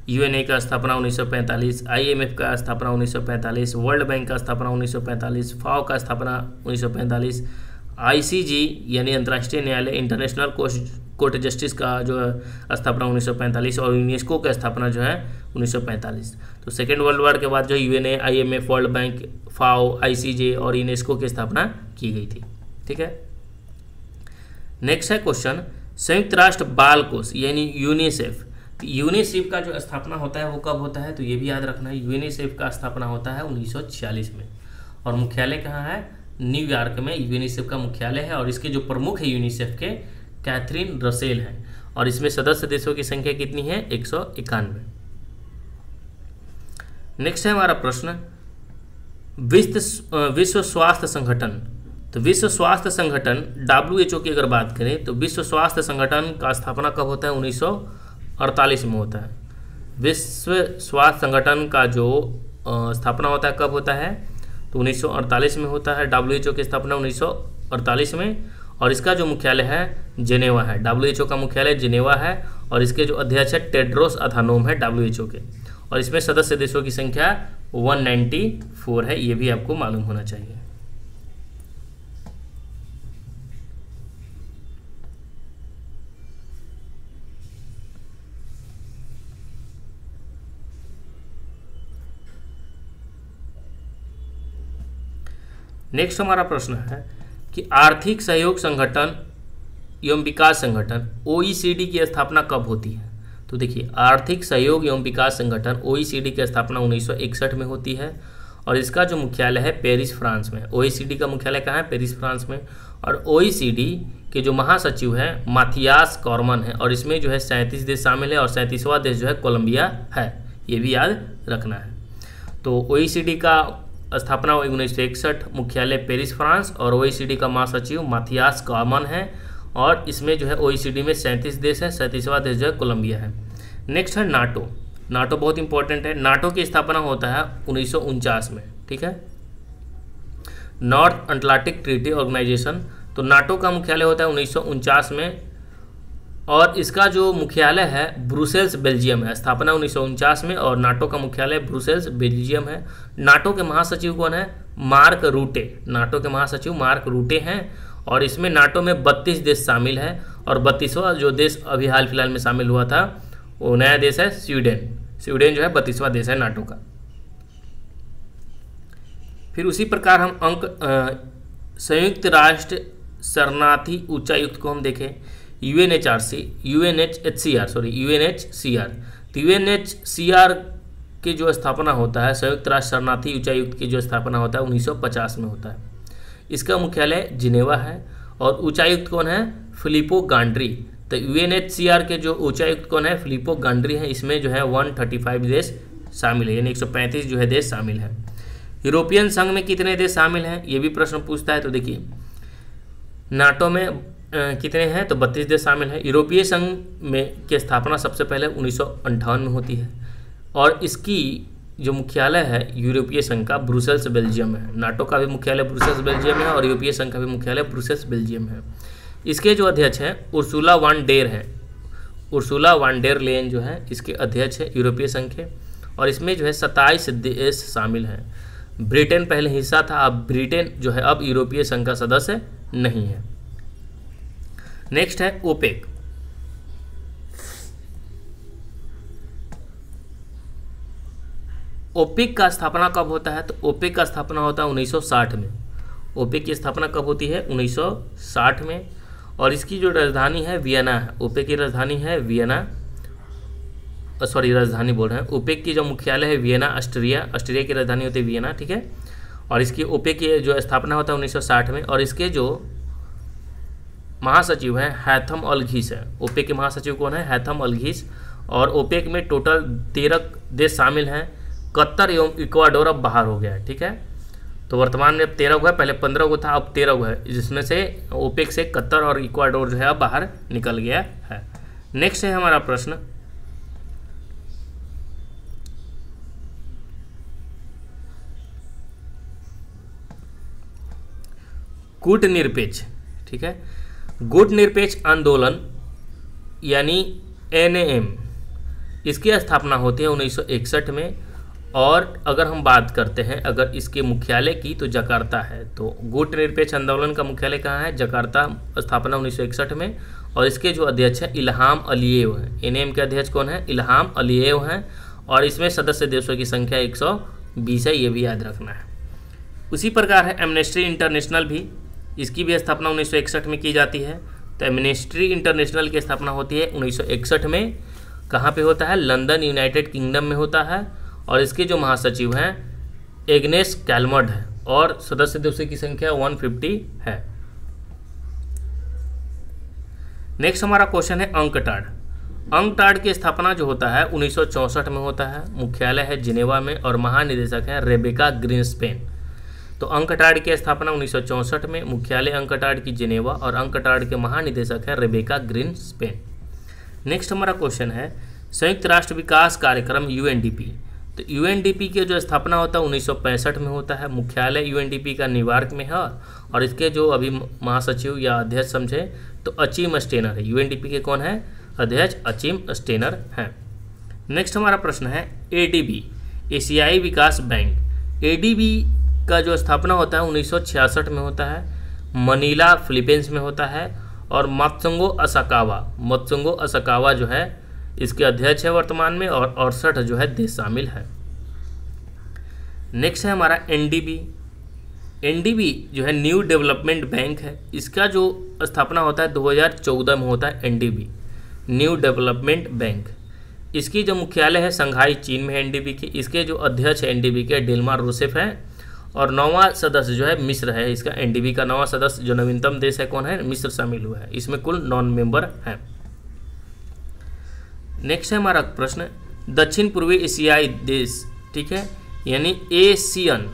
यूएनए का स्थापना 1945, IMF का स्थापना 1945, वर्ल्ड बैंक का स्थापना 1945, FAO का स्थापना 1945, ICJ यानी अंतर्राष्ट्रीय न्यायालय इंटरनेशनल कोर्ट जस्टिस का जो है स्थापना 1945 और यूनेस्को का स्थापना जो है 1945। तो सेकेंड वर्ल्ड वॉर के बाद जो UNA, IMF, world bank, FAO, ICJ और यूनेस्को की स्थापना की गई थी, ठीक है। नेक्स्ट है क्वेश्चन संयुक्त राष्ट्र बाल कोष यानी यूनिसेफ। यूनिसेफ का जो स्थापना होता है वो कब होता है? तो ये भी याद रखना है। यूनिसेफ का स्थापना होता है 1946 में और मुख्यालय कहाँ है? न्यूयॉर्क में यूनिसेफ का मुख्यालय है और इसके जो प्रमुख है यूनिसेफ के कैथरीन रसेल हैं और इसमें सदस्य देशों की संख्या कितनी है? 191। नेक्स्ट है हमारा प्रश्न विश्व स्वास्थ्य संगठन। तो विश्व स्वास्थ्य संगठन WHO की अगर बात करें तो विश्व स्वास्थ्य संगठन का स्थापना कब होता है? 1948 में होता है। विश्व स्वास्थ्य संगठन का जो स्थापना होता है कब होता है? तो 1948 में होता है। WHO की स्थापना 1948 में और इसका जो मुख्यालय है जेनेवा है। WHO का मुख्यालय जेनेवा है और इसके जो अध्यक्ष है टेड्रोस अधानोम है WHO के और इसमें सदस्य देशों की संख्या 194 है। ये भी आपको मालूम होना चाहिए। नेक्स्ट हमारा प्रश्न है कि आर्थिक सहयोग संगठन एवं विकास संगठन OECD की स्थापना कब होती है? तो देखिए आर्थिक सहयोग एवं विकास संगठन OECD की स्थापना 1961 में होती है और इसका जो मुख्यालय है पेरिस फ्रांस में। OECD का मुख्यालय कहाँ है? पेरिस फ्रांस में। और OECD के जो महासचिव हैं माथियास कॉर्मन है और इसमें जो है 37 देश शामिल है और 37वां देश जो है कोलंबिया है। ये भी याद रखना है। तो OECD का स्थापना 1961, मुख्यालय पेरिस फ्रांस, और OECD का महासचिव माथियास कामन है, और इसमें जो है OECD में 37 देश है, 37वां देश जो है कोलंबिया है। नेक्स्ट है नाटो। नाटो बहुत इंपॉर्टेंट है। नाटो की स्थापना होता है 1949 में, ठीक है, नॉर्थ अटलांटिक ट्रीटी ऑर्गेनाइजेशन। तो नाटो का मुख्यालय होता है 1949 में, और इसका जो मुख्यालय है ब्रुसेल्स बेल्जियम है। स्थापना 1949 में, और नाटो का मुख्यालय ब्रुसेल्स बेल्जियम है। नाटो के महासचिव कौन है? मार्क रूटे। नाटो के महासचिव मार्क रूटे हैं, और इसमें नाटो में 32 देश शामिल है, और 32वां जो देश अभी हाल फिलहाल में शामिल हुआ था वो नया देश है स्वीडन। स्वीडन जो है 32वां देश है नाटो का। फिर उसी प्रकार हम संयुक्त राष्ट्र शरणार्थी उच्चायुक्त को हम देखें, यूएनएचसीआर। तो यूएनएचसीआर की जो स्थापना होता है, संयुक्त राष्ट्र शरणार्थी उच्चायुक्त की जो स्थापना होता है 1950 में होता है। इसका मुख्यालय जिनेवा है, और उच्चायुक्त कौन है? फिलिपो गांड्री। तो यूएनएचसीआर के जो उच्चायुक्त कौन है? फिलिपो गांड्री हैं। इसमें जो है 135 देश शामिल है, यानी 135 जो है देश शामिल है। यूरोपियन संघ में कितने देश शामिल हैं, ये भी प्रश्न पूछता है। तो देखिए, नाटो में कितने हैं? तो 32 देश शामिल हैं। यूरोपीय संघ में की स्थापना सबसे पहले 1958 में होती है, और इसकी जो मुख्यालय है यूरोपीय संघ का ब्रुसेल्स बेल्जियम है। नाटो का भी मुख्यालय ब्रुसेल्स बेल्जियम है, और यूरोपीय संघ का भी मुख्यालय ब्रुसेल्स बेल्जियम है। इसके जो अध्यक्ष हैं उर्सुला वान डेर हैं। उर्सुला वान डेर लेयन जो है इसके अध्यक्ष है यूरोपीय संघ के, और इसमें जो है 27 देश शामिल हैं। ब्रिटेन पहले हिस्सा था, अब ब्रिटेन जो है अब यूरोपीय संघ का सदस्य नहीं है। नेक्स्ट है ओपेक। ओपेक का स्थापना कब होता है? तो ओपेक का स्थापना होता है 1960 में। ओपेक की स्थापना कब होती है? 1960 में, और इसकी जो राजधानी है वियना है। ओपेक की राजधानी है वियना, राजधानी बोल रहे हैं। ओपेक की जो मुख्यालय है वियना, ऑस्ट्रिया की राजधानी होती है वियना, ठीक है। और इसकी ओपेक की जो स्थापना होता है 1960 में, और इसके जो महासचिव हैं हैथम अलघीस है। ओपेक के महासचिव कौन है? हैथम अलघीस। और ओपेक में टोटल 13 देश शामिल हैं। कतर एवं इक्वाडोर अब बाहर हो गया है, ठीक है। तो वर्तमान में अब 13 हुआ है, पहले 15 को था, अब 13 है, जिसमें से ओपेक से कतर और इक्वाडोर जो है अब बाहर निकल गया है। नेक्स्ट है हमारा प्रश्न, कूटनिरपेक्ष, ठीक है। गुटनिरपेक्ष आंदोलन यानी एनएएम, इसकी स्थापना होती है 1961 में, और अगर हम बात करते हैं अगर इसके मुख्यालय की तो जकार्ता है। तो गुटनिरपेक्ष आंदोलन का मुख्यालय कहाँ है? जकार्ता। स्थापना 1961 में, और इसके जो अध्यक्ष हैं इल्हाम अलीयेव हैं। एनएएम के अध्यक्ष कौन है? इल्हाम अलीयेव हैं, और इसमें सदस्य देशों की संख्या 120 है, ये भी याद रखना है। उसी प्रकार है एमनेस्टी इंटरनेशनल भी, इसकी भी स्थापना 1961 में की जाती है। तो एमनेस्टी इंटरनेशनल की स्थापना होती है 1961 में। कहाँ पे होता है? लंदन, यूनाइटेड किंगडम में होता है, और इसके जो महासचिव हैं एग्नेस कैलमर्ड है, और सदस्य देशों की संख्या 150 है। नेक्स्ट हमारा क्वेश्चन है अंकटाड। अंकटाड की स्थापना जो होता है 1964 में होता है। मुख्यालय है जिनेवा में, और महानिदेशक है रेबेका ग्रीनस्पेन। तो अंकटाड की स्थापना 1964 में, मुख्यालय अंकटाड की जिनेवा, और अंकटाड के महानिदेशक है रेबेका ग्रीनस्पेन। नेक्स्ट हमारा क्वेश्चन है संयुक्त राष्ट्र विकास कार्यक्रम यूएनडीपी। तो यूएनडीपी की जो स्थापना होता है 1965 में होता है। मुख्यालय यूएनडीपी का न्यूयॉर्क में है, और इसके जो अभी महासचिव या अध्यक्ष समझे तो अचीम स्टेनर है। यूएनडीपी के कौन है? अध्यक्ष अचीम स्टेनर हैं। नेक्स्ट हमारा प्रश्न है एडीबी, एशियाई विकास बैंक। एडीबी का जो स्थापना होता है 1966 में होता है। मनीला फिलीपींस में होता है, और मात्सुंगो असाकावा जो है इसके अध्यक्ष है वर्तमान में, और 68 जो है देश शामिल है। नेक्स्ट है हमारा एनडीबी। एनडीबी जो है न्यू डेवलपमेंट बैंक है। इसका जो स्थापना होता है 2014 में होता है। एनडीबी न्यू डेवलपमेंट बैंक, इसकी जो मुख्यालय है संघाई चीन में है एनडीबी की। इसके जो अध्यक्ष है एनडीबी के डिल्मा रूसेफ है, और 9वां सदस्य जो है मिस्र है। इसका एनडीबी का 9वां सदस्य जो नवीनतम देश है कौन है? मिस्र शामिल हुआ है। इसमें कुल 9 मेंबर हैं। नेक्स्ट है हमारा प्रश्न दक्षिण पूर्वी एशियाई देश, ठीक है, यानी एशियन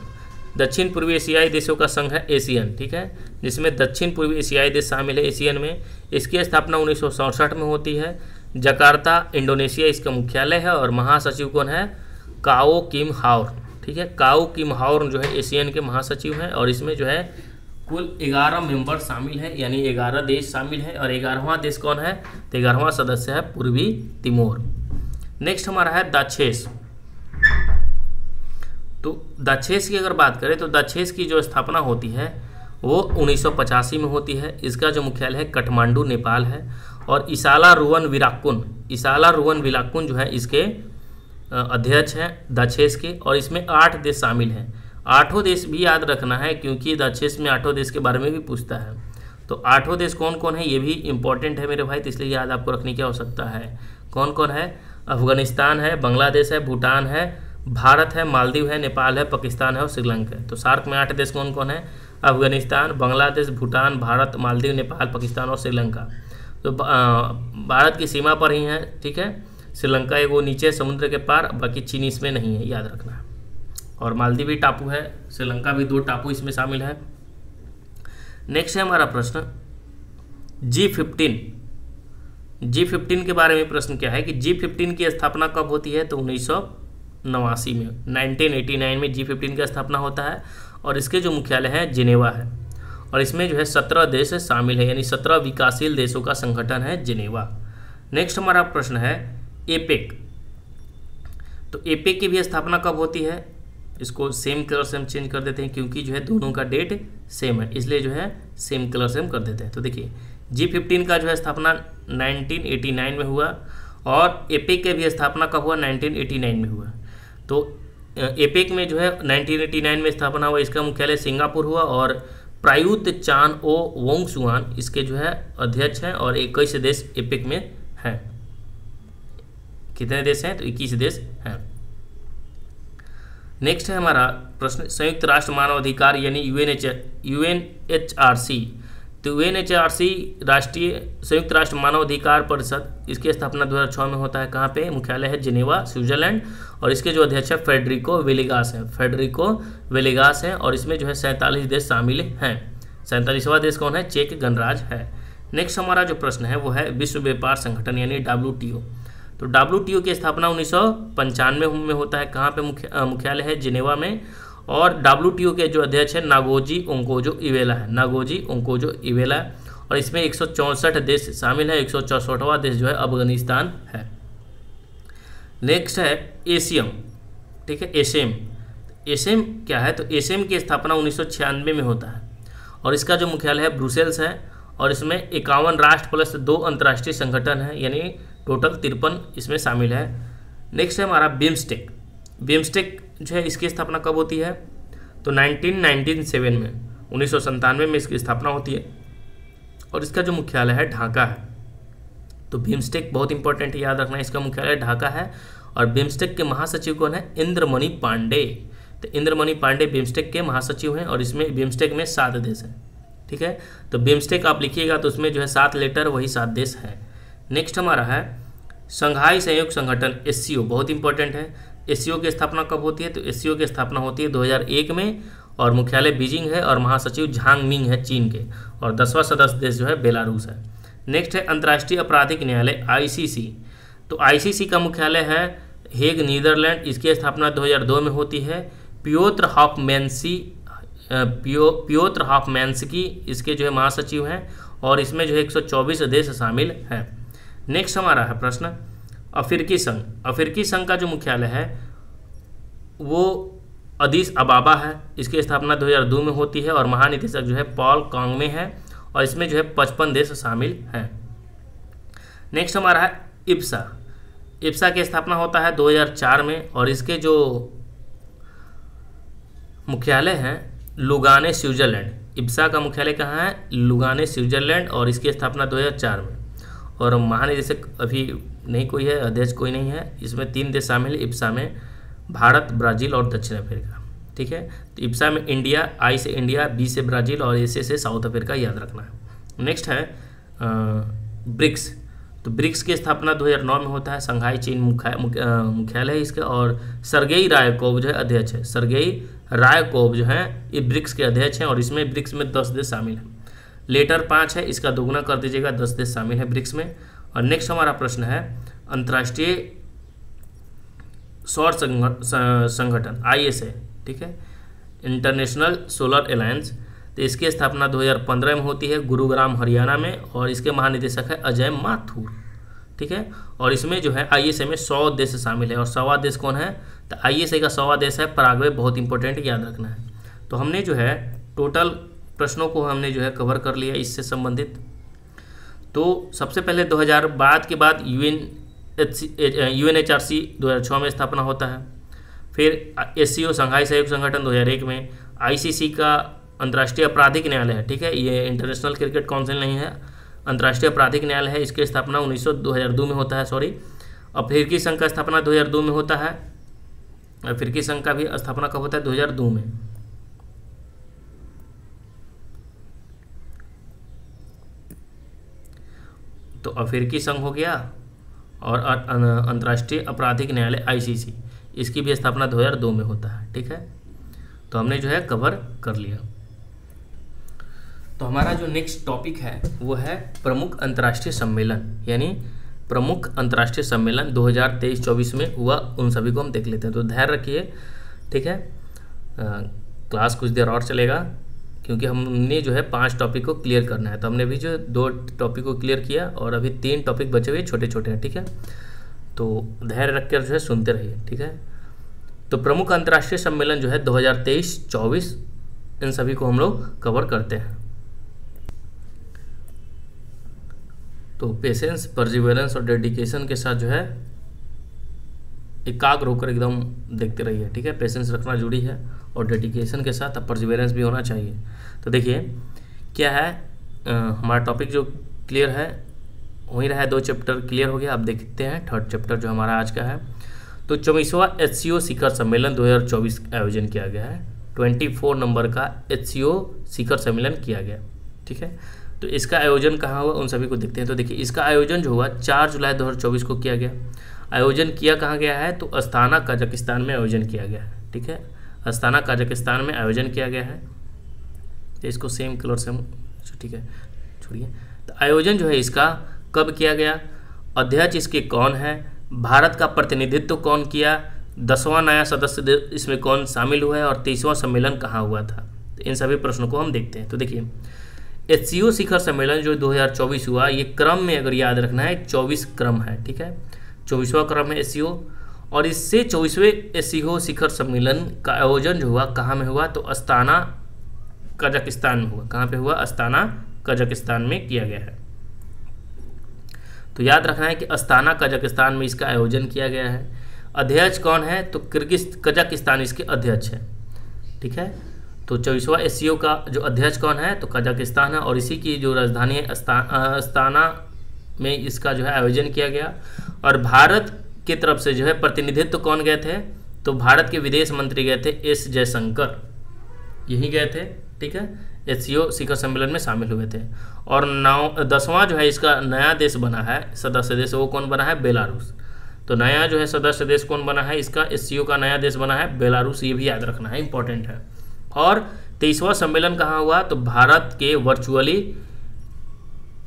दक्षिण पूर्वी एशियाई देशों का संघ है एशियन, ठीक है, जिसमें दक्षिण पूर्वी एशियाई देश शामिल है एशियन में। इसकी स्थापना 1967 में होती है। जकार्ता इंडोनेशिया इसका मुख्यालय है और महासचिव कौन है? काओ किम हाओर, ठीक है। काओ किम हाओर जो है एशियन के महासचिव हैं और इसमें जो है कुल 11 मेंबर शामिल है, यानी 11 देश शामिल है। और 11वां देश कौन है? तो 11वां सदस्य है पूर्वी तिमोर। नेक्स्ट हमारा है दाक्षेस। तो दाक्षेस की अगर बात करें तो दाक्षेस की जो स्थापना होती है वो 1985 में होती है। इसका जो मुख्यालय है काठमांडू नेपाल है। और इसाला रुवन विलाकुन जो है इसके अध्यक्ष हैं दाक्षेस के। और इसमें 8 देश शामिल हैं। 8 देश भी याद रखना है क्योंकि दाक्षेस में 8 देश के बारे में भी पूछता है। तो 8 देश कौन कौन है ये भी इंपॉर्टेंट है मेरे भाई, तो इसलिए याद आपको रखने की आवश्यकता है। कौन कौन है? अफगानिस्तान है, बांग्लादेश है, भूटान है, भारत है, मालदीव है, नेपाल है, पाकिस्तान है और श्रीलंका है। तो सार्क में 8 देश कौन कौन है? अफगानिस्तान, बांग्लादेश, भूटान, भारत, मालदीव, नेपाल, पाकिस्तान और श्रीलंका। तो भारत की सीमा पर ही है, ठीक है। श्रीलंका है वो नीचे समुद्र के पार, बाकी चीन इसमें नहीं है, याद रखना है। और मालदीव भी टापू है, श्रीलंका भी 2 टापू इसमें शामिल है। नेक्स्ट है हमारा प्रश्न G15 के बारे में प्रश्न क्या है कि G15 की स्थापना कब होती है? तो 1989 में, 1989 में G15 की स्थापना होता है और इसके जो मुख्यालय है जिनेवा है। और इसमें जो है 17 देश शामिल है, यानी 17 विकासशील देशों का संगठन है जिनेवा। नेक्स्ट हमारा प्रश्न है एपेक। तो एपेक की भी स्थापना कब होती है? इसको सेम कलर से हम चेंज कर देते हैं क्योंकि जो है दोनों का डेट सेम है, इसलिए जो है सेम कलर से हम कर देते हैं। तो देखिए G15 का जो है स्थापना 1989 में हुआ और एपेक के भी स्थापना कब हुआ? 1989 में हुआ। तो एपेक में जो है 1989 में स्थापना हुआ, इसका मुख्यालय सिंगापुर हुआ और प्रायुत चान ओ वोंगसुआन इसके जो है अध्यक्ष हैं और 21 देश एपेक में हैं। कितने देश हैं? तो 21 देश हैं। नेक्स्ट है हमारा प्रश्न संयुक्त राष्ट्र मानवाधिकार यानी UNHRC। तो UNHRC राष्ट्रीय संयुक्त राष्ट्र मानवाधिकार परिषद, इसकी स्थापना 2006 में होता है। कहाँ पे? मुख्यालय है जिनेवा, स्विट्जरलैंड और इसके जो अध्यक्ष है फेडरिको वेलेगास है और इसमें जो है 47 देश शामिल हैं। 47वां देश कौन है? चेक गणराज्य है। नेक्स्ट हमारा जो प्रश्न है वो है विश्व व्यापार संगठन यानी WTO। तो WTO की स्थापना 1995 में होता है। कहाँ पे? मुख्यालय है जिनेवा में और WTO के जो अध्यक्ष है नागोजी ओंकोजो इवेला है और इसमें 164 देश शामिल है। 164वां देश जो है अफगानिस्तान है। नेक्स्ट है एशियम, ठीक है। एशियम क्या है? तो एशियम की स्थापना 1996 में होता है और इसका जो मुख्यालय है ब्रुसेल्स है और इसमें 51 राष्ट्र प्लस 2 अंतर्राष्ट्रीय संगठन है, यानी टोटल 53 इसमें शामिल है। नेक्स्ट है हमारा बिम्स्टेक जो है इसकी स्थापना कब होती है? तो 1997 में, 1997 में इसकी स्थापना होती है और इसका जो मुख्यालय है ढाका है। तो बिम्स्टेक बहुत इंपॉर्टेंट है, याद रखना है, इसका मुख्यालय ढाका है और बिम्स्टेक के महासचिव कौन है? इंद्रमणि पांडे। तो इंद्रमणि पांडे बिम्स्टेक के महासचिव हैं और इसमें बिम्स्टेक में 7 देश हैं, ठीक है। तो बिम्स्टेक आप लिखिएगा तो उसमें जो है 7 लेटर वही 7 देश है। नेक्स्ट हमारा है शंघाई सहयोग संगठन SCO, बहुत इंपॉर्टेंट है। SCO की स्थापना कब होती है? तो SCO की स्थापना होती है 2001 में और मुख्यालय बीजिंग है और महासचिव झांग मिंग है चीन के और 10वां सदस्य देश जो है बेलारूस है। नेक्स्ट है अंतर्राष्ट्रीय आपराधिक न्यायालय ICC। तो ICC का मुख्यालय है हेग नीदरलैंड, इसकी स्थापना 2002 में होती है। पियोत्र हॉफमैन्स्की इसके जो है महासचिव हैं और इसमें जो है 124 देश शामिल हैं। नेक्स्ट हमारा है प्रश्न अफ्रीकी संघ का जो मुख्यालय है वो अदीस अबाबा है, इसकी स्थापना 2002 में होती है और महानिदेशक जो है पॉल कांगमे है और इसमें जो है 55 देश शामिल हैं। नेक्स्ट हमारा है इप्सा की स्थापना होता है 2004 में और इसके जो मुख्यालय है लुगाने स्विट्जरलैंड। इप्सा का मुख्यालय कहाँ है? लुगाने स्विट्जरलैंड और इसकी स्थापना 2004 में और महानिदेशक अभी नहीं कोई है, अध्यक्ष कोई नहीं है। इसमें 3 देश शामिल है इप्सा में, भारत, ब्राज़ील और दक्षिण अफ्रीका, ठीक है। तो इप्सा में इंडिया, I से इंडिया, B से ब्राज़ील और SA से साउथ अफ्रीका, याद रखना है। नेक्स्ट है ब्रिक्स। तो ब्रिक्स की स्थापना 2009 में होता है। शंघाई चीन मुख्यालय है इसका और सर्गेई रायकोव जो है अध्यक्ष है। सर्गेई रायकोव जो है ये ब्रिक्स के अध्यक्ष हैं और इसमें ब्रिक्स में 10 देश शामिल हैं। लेटर 5 है, इसका दोगुना कर दीजिएगा, 10 देश शामिल है ब्रिक्स में। और नेक्स्ट हमारा प्रश्न है अंतर्राष्ट्रीय सौर संगठन ISA, ठीक है, इंटरनेशनल सोलर अलायंस, तो इसकी स्थापना 2015 में होती है गुरुग्राम हरियाणा में और इसके महानिदेशक है अजय माथुर, ठीक है। और इसमें जो है ISA में 100 देश शामिल है और 100वां देश कौन है, तो ISA का 100वां देश है पराग्वे, बहुत इंपॉर्टेंट याद रखना है। तो हमने जो है टोटल प्रश्नों को हमने जो है कवर कर लिया इससे संबंधित। तो सबसे पहले 2000 बाद के बाद UNHRC 2006 में स्थापना होता है। फिर SCO संघाई सहयोग संगठन 2001 में, ICC का अंतर्राष्ट्रीय आपराधिक न्यायालय है, ठीक है, ये इंटरनेशनल क्रिकेट काउंसिल नहीं है, अंतर्राष्ट्रीय आपराधिक न्यायालय है, इसकी स्थापना 2002 में होता है, सॉरी। अफ्रीकी संघ का स्थापना 2002 में होता है, अफ्रीकी संघ का भी स्थापना कब होता है, 2002 में। तो अफ्रीकी संघ हो गया और अंतर्राष्ट्रीय आपराधिक न्यायालय ICC, इसकी भी स्थापना 2002 में होता है, ठीक है। तो हमने जो है कवर कर लिया। तो हमारा जो नेक्स्ट टॉपिक है वो है प्रमुख अंतर्राष्ट्रीय सम्मेलन, यानी प्रमुख अंतर्राष्ट्रीय सम्मेलन 2023-24 में हुआ, उन सभी को हम देख लेते हैं। तो धैर्य रखिए, ठीक है, क्लास कुछ देर और चलेगा क्योंकि हमने जो है 5 टॉपिक को क्लियर करना है। तो हमने भी जो 2 टॉपिक को क्लियर किया और अभी 3 टॉपिक बचे हुए छोटे छोटे हैं, ठीक है। तो धैर्य रखकर जो है सुनते रहिए, ठीक है। तो प्रमुख अंतर्राष्ट्रीय सम्मेलन जो है 2023-24, इन सभी को हम लोग कवर करते हैं। तो पेशेंस, परसिवरेंस और डेडिकेशन के साथ जो है एकाग्र होकर एकदम देखते रहिए, ठीक है। पेशेंस रखना जरूरी है और डेडिकेशन के साथ अब परसिवरेंस भी होना चाहिए। तो देखिए क्या है, हमारा टॉपिक जो क्लियर है वही रहा है, 2 चैप्टर क्लियर हो गया। अब देखते हैं 3rd चैप्टर जो हमारा आज का है। तो 24वां HCO शिखर सम्मेलन 2024 का आयोजन किया गया है, 24 नंबर का HCO शिखर सम्मेलन किया गया, ठीक है। तो इसका आयोजन कहाँ हुआ, उन सभी को देखते हैं। तो देखिए इसका आयोजन जो हुआ 4 जुलाई 2024 को किया गया। आयोजन किया कहाँ गया है, तो अस्ताना कजाकिस्तान में आयोजन किया गया है, ठीक है। अस्ताना कजाकिस्तान में आयोजन किया गया है। तो इसको सेम कलर से हम, ठीक है, छोड़िए। तो आयोजन जो है इसका कब किया गया, अध्यक्ष इसके कौन है, भारत का प्रतिनिधित्व कौन किया, 10वां नया सदस्य इसमें कौन शामिल हुआ है और 23वां सम्मेलन कहाँ हुआ था। तो इन सभी प्रश्नों को हम देखते हैं। तो देखिए HCO शिखर सम्मेलन जो 2024 हुआ, ये क्रम में अगर याद रखना है 24 क्रम है, ठीक है, 24वां क्रम है HCO। और इससे 24वें HCO शिखर सम्मेलन का आयोजन जो हुआ कहाँ में हुआ, तो अस्ताना कजाकिस्तान में हुआ। कहाँ पे हुआ, अस्ताना कजाकिस्तान में किया गया है। तो याद रखना है कि अस्ताना कजाकिस्तान में इसका आयोजन किया गया है। अध्यक्ष कौन है, तो कजाकिस्तान इसके अध्यक्ष है, ठीक है। तो 24वां HCO का जो अध्यक्ष कौन है, तो कजाकिस्तान है और इसी की जो राजधानी है अस्ताना में इसका जो है आयोजन किया गया। और भारत की तरफ से जो है प्रतिनिधित्व कौन गए थे, तो भारत के विदेश मंत्री गए थे S जयशंकर, यही गए थे, ठीक है, HCO शिखर सम्मेलन में शामिल हुए थे। और 10वां जो है इसका नया देश बना है, सदस्य देश, वो कौन बना है, बेलारूस। तो नया जो है सदस्य देश कौन बना है इसका, HCO का नया देश बना है बेलारूस, ये भी याद रखना है, इंपॉर्टेंट है। और 23वां सम्मेलन कहाँ हुआ, तो भारत के वर्चुअली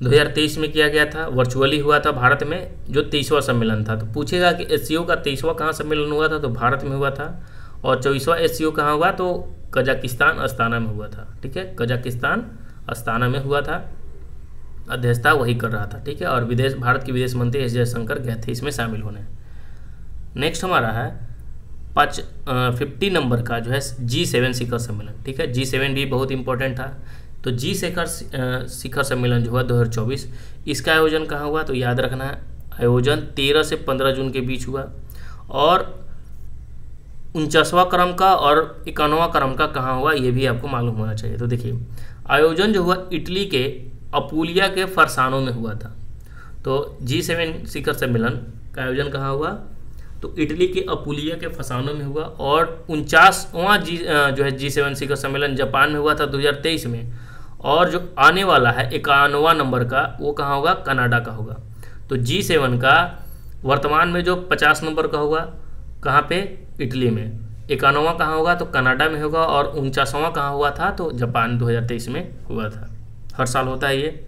2023 में किया गया था, वर्चुअली हुआ था भारत में जो 23वां सम्मेलन था। तो पूछेगा कि HCO का 23वां कहाँ सम्मेलन हुआ था, तो भारत में हुआ था। और 24वां HCO कहाँ हुआ, तो कजाकिस्तान अस्ताना में हुआ था, ठीक है, कजाकिस्तान अस्ताना में हुआ था, अध्यक्षता वही कर रहा था, ठीक है। और भारत के विदेश मंत्री S जयशंकर गए थे इसमें शामिल होने। नेक्स्ट हमारा है 50 नंबर का जो है G7 शिखर सम्मेलन, ठीक है, G7 भी बहुत इंपॉर्टेंट था। तो शिखर सम्मेलन जो हुआ 2024, इसका आयोजन कहाँ हुआ, तो याद रखना है आयोजन 13 से 15 जून के बीच हुआ। और 49वां क्रम का और 51वां क्रम का कहाँ हुआ, ये भी आपको मालूम होना चाहिए। तो देखिए आयोजन जो हुआ इटली के अपूलिया के फरसानो में हुआ था। तो G7 शिखर सम्मेलन का आयोजन कहाँ हुआ, तो इटली के अपूलिया के फरसानो में हुआ। और 49वां जो है G7 शिखर सम्मेलन जापान में हुआ था 2023 में। और जो आने वाला है 51वां नंबर का, वो कहाँ होगा, कनाडा का होगा। तो G7 का वर्तमान में जो 50 नंबर का होगा, कहाँ पे, इटली में। 51वां कहाँ होगा तो कनाडा में होगा, और 49वां कहाँ हुआ था तो जापान 2023 में हुआ था। हर साल होता है ये।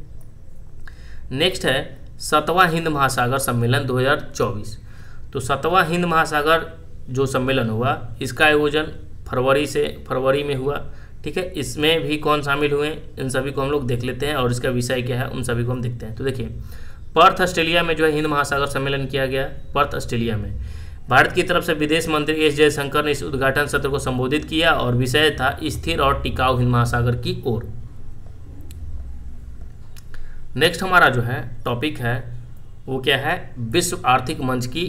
नेक्स्ट है 7वां हिंद महासागर सम्मेलन 2024। तो 7वां हिंद महासागर जो सम्मेलन हुआ इसका आयोजन फरवरी में हुआ, ठीक है। इसमें भी कौन शामिल हुए इन सभी को हम लोग देख लेते हैं, और इसका विषय क्या है उन सभी को हम देखते हैं। तो देखिए, पर्थ ऑस्ट्रेलिया में जो है हिंद महासागर सम्मेलन किया गया। पर्थ ऑस्ट्रेलिया में भारत की तरफ से विदेश मंत्री एस जयशंकर ने इस उद्घाटन सत्र को संबोधित किया, और विषय था स्थिर और टिकाऊ हिंद महासागर की ओर। नेक्स्ट हमारा जो है टॉपिक है वो क्या है, विश्व आर्थिक मंच की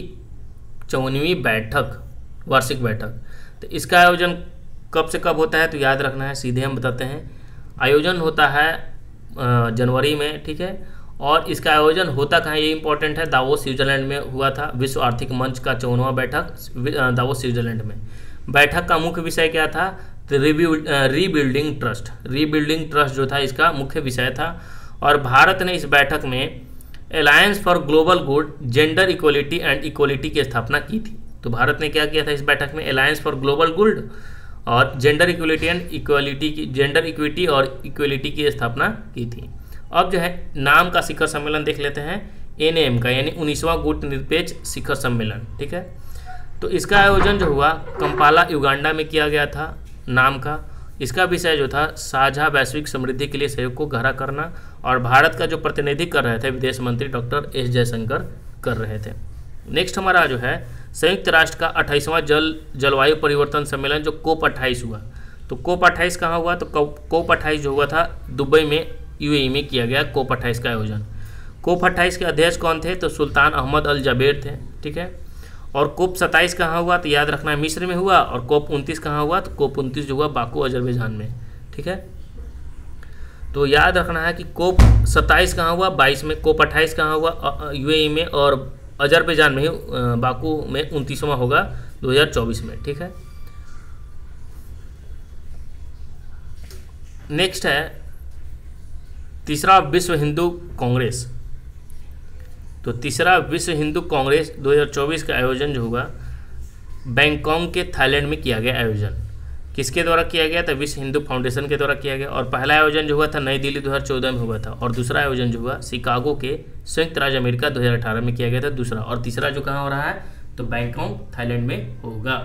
54वीं बैठक, वार्षिक बैठक। तो इसका आयोजन कब से कब होता है तो याद रखना है, सीधे हम बताते हैं। आयोजन होता है जनवरी में, ठीक है। और इसका आयोजन होता कहाँ, ये इंपॉर्टेंट है, दावोस स्विट्जरलैंड में हुआ था। विश्व आर्थिक मंच का 54वां बैठक दावोस स्विट्जरलैंड में। बैठक का मुख्य विषय क्या था तो रीबिल्डिंग ट्रस्ट जो था इसका मुख्य विषय था। और भारत ने इस बैठक में alliance for global good, gender equality and equality की स्थापना की थी। तो भारत ने क्या किया था इस बैठक में, अलायंस फॉर ग्लोबल गुड और जेंडर इक्वलिटी एंड इक्वलिटी की, जेंडर इक्विटी और इक्वलिटी की स्थापना की थी। अब जो है नाम का शिखर सम्मेलन देख लेते हैं, NAM का, यानी 19वां गुट निरपेक्ष शिखर सम्मेलन, ठीक है। तो इसका आयोजन जो हुआ कंपाला युगांडा में किया गया था नाम का। इसका विषय जो था साझा वैश्विक समृद्धि के लिए सहयोग को गहरा करना, और भारत का जो प्रतिनिधि कर रहे थे विदेश मंत्री डॉक्टर एस जयशंकर कर रहे थे। नेक्स्ट हमारा जो है संयुक्त राष्ट्र का 28वां जलवायु परिवर्तन सम्मेलन जो COP28 हुआ। तो COP28 कहाँ हुआ तो COP28 जो हुआ था दुबई में, UAE में किया गया COP28 का आयोजन। COP28 के अध्यक्ष कौन थे तो सुल्तान अहमद अल जबेर थे, ठीक है। और COP27 कहाँ हुआ तो याद रखना है मिस्र में हुआ, और COP29 कहाँ हुआ तो COP29 जो हुआ बाकू अजरबैजान में, ठीक है। तो याद रखना है कि COP27 कहाँ हुआ 22 में, COP28 कहाँ हुआ UAE में, और अजरबैजान में ही बाकू में 29वां होगा 2024 में, ठीक है। नेक्स्ट है तीसरा विश्व हिंदू कांग्रेस। तो तीसरा विश्व हिंदू कांग्रेस 2024 का आयोजन जो हुआ बैंकॉक के थाईलैंड में किया गया आयोजन। किसके द्वारा किया गया था, विश्व हिंदू फाउंडेशन के द्वारा किया गया। और पहला आयोजन जो हुआ था नई दिल्ली 2014 में हुआ था, और दूसरा आयोजन जो हुआ शिकागो के संयुक्त राज्य अमेरिका 2018 में किया गया था दूसरा, और तीसरा जो कहाँ हो रहा है तो बैंकॉक थाईलैंड में होगा।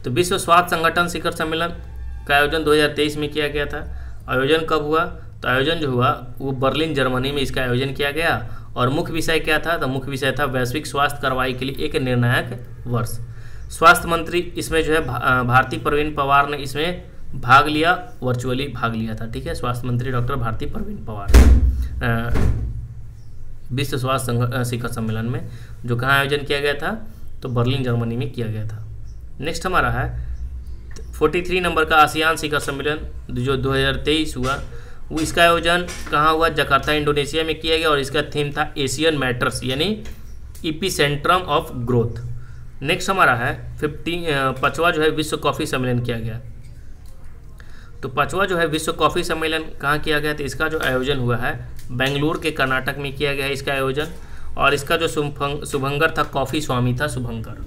तो विश्व स्वास्थ्य संगठन शिखर सम्मेलन का आयोजन 2023 में किया गया था। आयोजन कब हुआ तो आयोजन जो हुआ वो बर्लिन जर्मनी में इसका आयोजन किया गया, और मुख्य विषय क्या था तो मुख्य विषय था वैश्विक स्वास्थ्य कार्रवाई के लिए एक निर्णायक वर्ष। स्वास्थ्य मंत्री इसमें जो है भारती प्रवीण पवार ने इसमें भाग लिया, वर्चुअली भाग लिया था, ठीक है। स्वास्थ्य मंत्री डॉक्टर भारती प्रवीण पवार विश्व स्वास्थ्य शिखर सम्मेलन में जो कहाँ आयोजन किया गया था तो बर्लिन जर्मनी में किया गया था। नेक्स्ट हमारा है 43 नंबर का आसियान शिखर सम्मेलन जो 2023 हुआ, वो इसका आयोजन कहाँ हुआ जकार्ता इंडोनेशिया में किया गया, और इसका थीम था एशियन मैटर्स यानी एपिसेंट्रम ऑफ ग्रोथ। नेक्स्ट हमारा है 5वां जो है विश्व कॉफ़ी सम्मेलन किया गया। तो 5वां जो है विश्व कॉफ़ी सम्मेलन कहाँ किया गया तो इसका जो आयोजन हुआ है बेंगलुरु के कर्नाटक में किया गया है इसका आयोजन, और इसका जो शुभंकर था कॉफ़ी स्वामी था शुभंकर,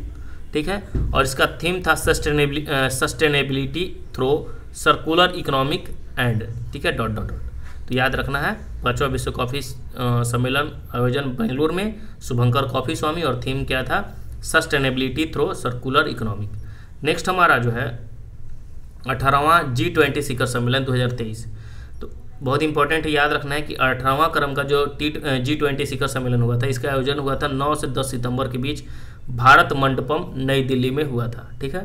ठीक है। और इसका थीम था sustainability through circular economic and, ठीक है, ... तो याद रखना है 5वां विश्व कॉफ़ी सम्मेलन आयोजन बेंगलुरु में, शुभंकर कॉफ़ी स्वामी, और थीम क्या था sustainability through circular economic. Next हमारा जो है 18वां G20 शिखर सम्मेलन 2023। तो बहुत इंपॉर्टेंट है, याद रखना है कि 18वां क्रम का जो G20 शिखर सम्मेलन हुआ था इसका आयोजन हुआ था 9 से 10 सितंबर के बीच भारत मंडपम नई दिल्ली में हुआ था, ठीक है।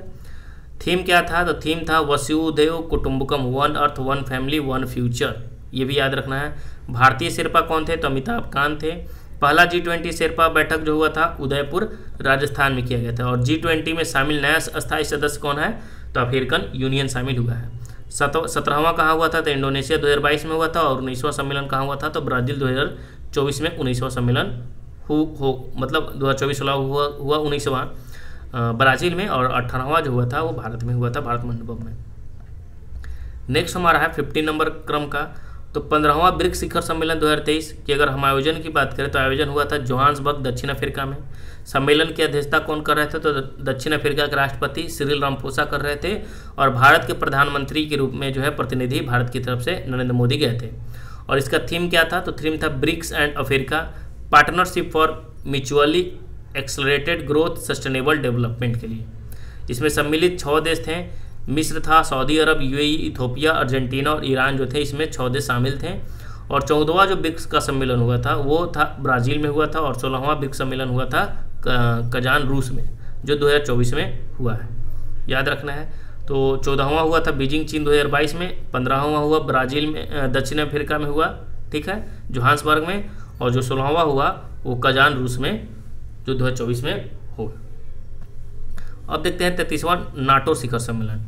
थीम क्या था तो थीम था वसुधैव कुटुंबकम, one earth one family one future, ये भी याद रखना है। भारतीय शेरपा कौन थे तो अमिताभ कांत थे। पहला G20 शेरपा बैठक जो हुआ था उदयपुर राजस्थान में किया गया था, और G20 में शामिल नया अस्थायी सदस्य कौन है तो अफ्रीकन यूनियन शामिल हुआ है। 17वां कहाँ हुआ था तो इंडोनेशिया 2022 में हुआ था, और 19वां सम्मेलन कहाँ हुआ था तो ब्राज़ील 2024 में 19वां सम्मेलन मतलब 2024 हुआ 19वां ब्राज़ील में, और 18वां जो हुआ था वो भारत में हुआ था, भारत मंडपम में। नेक्स्ट हमारा है 15 नंबर क्रम का तो 15वां ब्रिक्स शिखर सम्मेलन 2023 की अगर हम आयोजन की बात करें तो आयोजन हुआ था जोहान्सबर्ग, दक्षिण अफ्रीका में। सम्मेलन की अध्यक्षता कौन कर रहे थे? तो दक्षिण अफ्रीका के राष्ट्रपति सिरिल रामाफोसा कर रहे थे, और भारत के प्रधानमंत्री के रूप में जो है प्रतिनिधि भारत की तरफ से नरेंद्र मोदी गए थे। और इसका थीम क्या था? तो थीम था BRICS and Africa partnership for mutually accelerated growth sustainable development के लिए। इसमें सम्मिलित 6 देश थे। मिस्र था, Saudi Arab, UAE, Ethiopia, Argentina और ईरान जो थे, इसमें 6 देश शामिल थे। और 14वां जो ब्रिक्स का सम्मेलन हुआ था वो था ब्राज़ील में हुआ था, और 16वां ब्रिक्स सम्मेलन हुआ था कजान, रूस में, जो 2024 में हुआ है, याद रखना है। तो 14वां हुआ था बीजिंग, चीन 2022 में। 15वां हुआ ब्राज़ील में, दक्षिण अफ्रीका में हुआ, ठीक है, जोहान्सबर्ग में। और जो 16वां हुआ वो कजान, रूस में, जो 2024 में हो। अब देखते हैं 33वां नाटो शिखर सम्मेलन।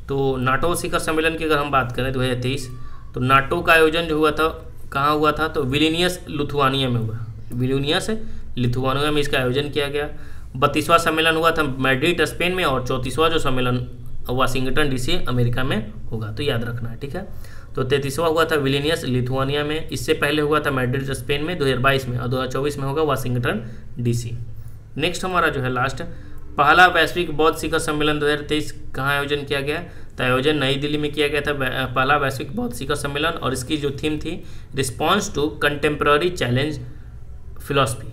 तो नाटो शिखर सम्मेलन की अगर हम बात करें 2023, तो नाटो का आयोजन जो हुआ था कहाँ हुआ था? तो विलिनियस, लिथुआनिया में हुआ। विलिनियस, लिथुआनिया में इसका आयोजन किया गया। 32वां सम्मेलन हुआ था मैड्रिड, स्पेन में। और 34वां जो सम्मेलन वाशिंगटन डीसी, अमेरिका में होगा, तो याद रखना है, ठीक है। तो 33वां हुआ था विलिनियस, लिथुआनिया में। इससे पहले हुआ था मैड्रिड, स्पेन में 2022 में, और 2024 में होगा वाशिंगटन डीसी। नेक्स्ट हमारा जो है लास्ट, पहला वैश्विक बौद्ध शिखर सम्मेलन 2023 कहाँ आयोजन किया गया? तो आयोजन नई दिल्ली में किया गया था, पहला वैश्विक बौद्ध शिखर सम्मेलन। और इसकी जो थीम थी response to contemporary challenge philosophy.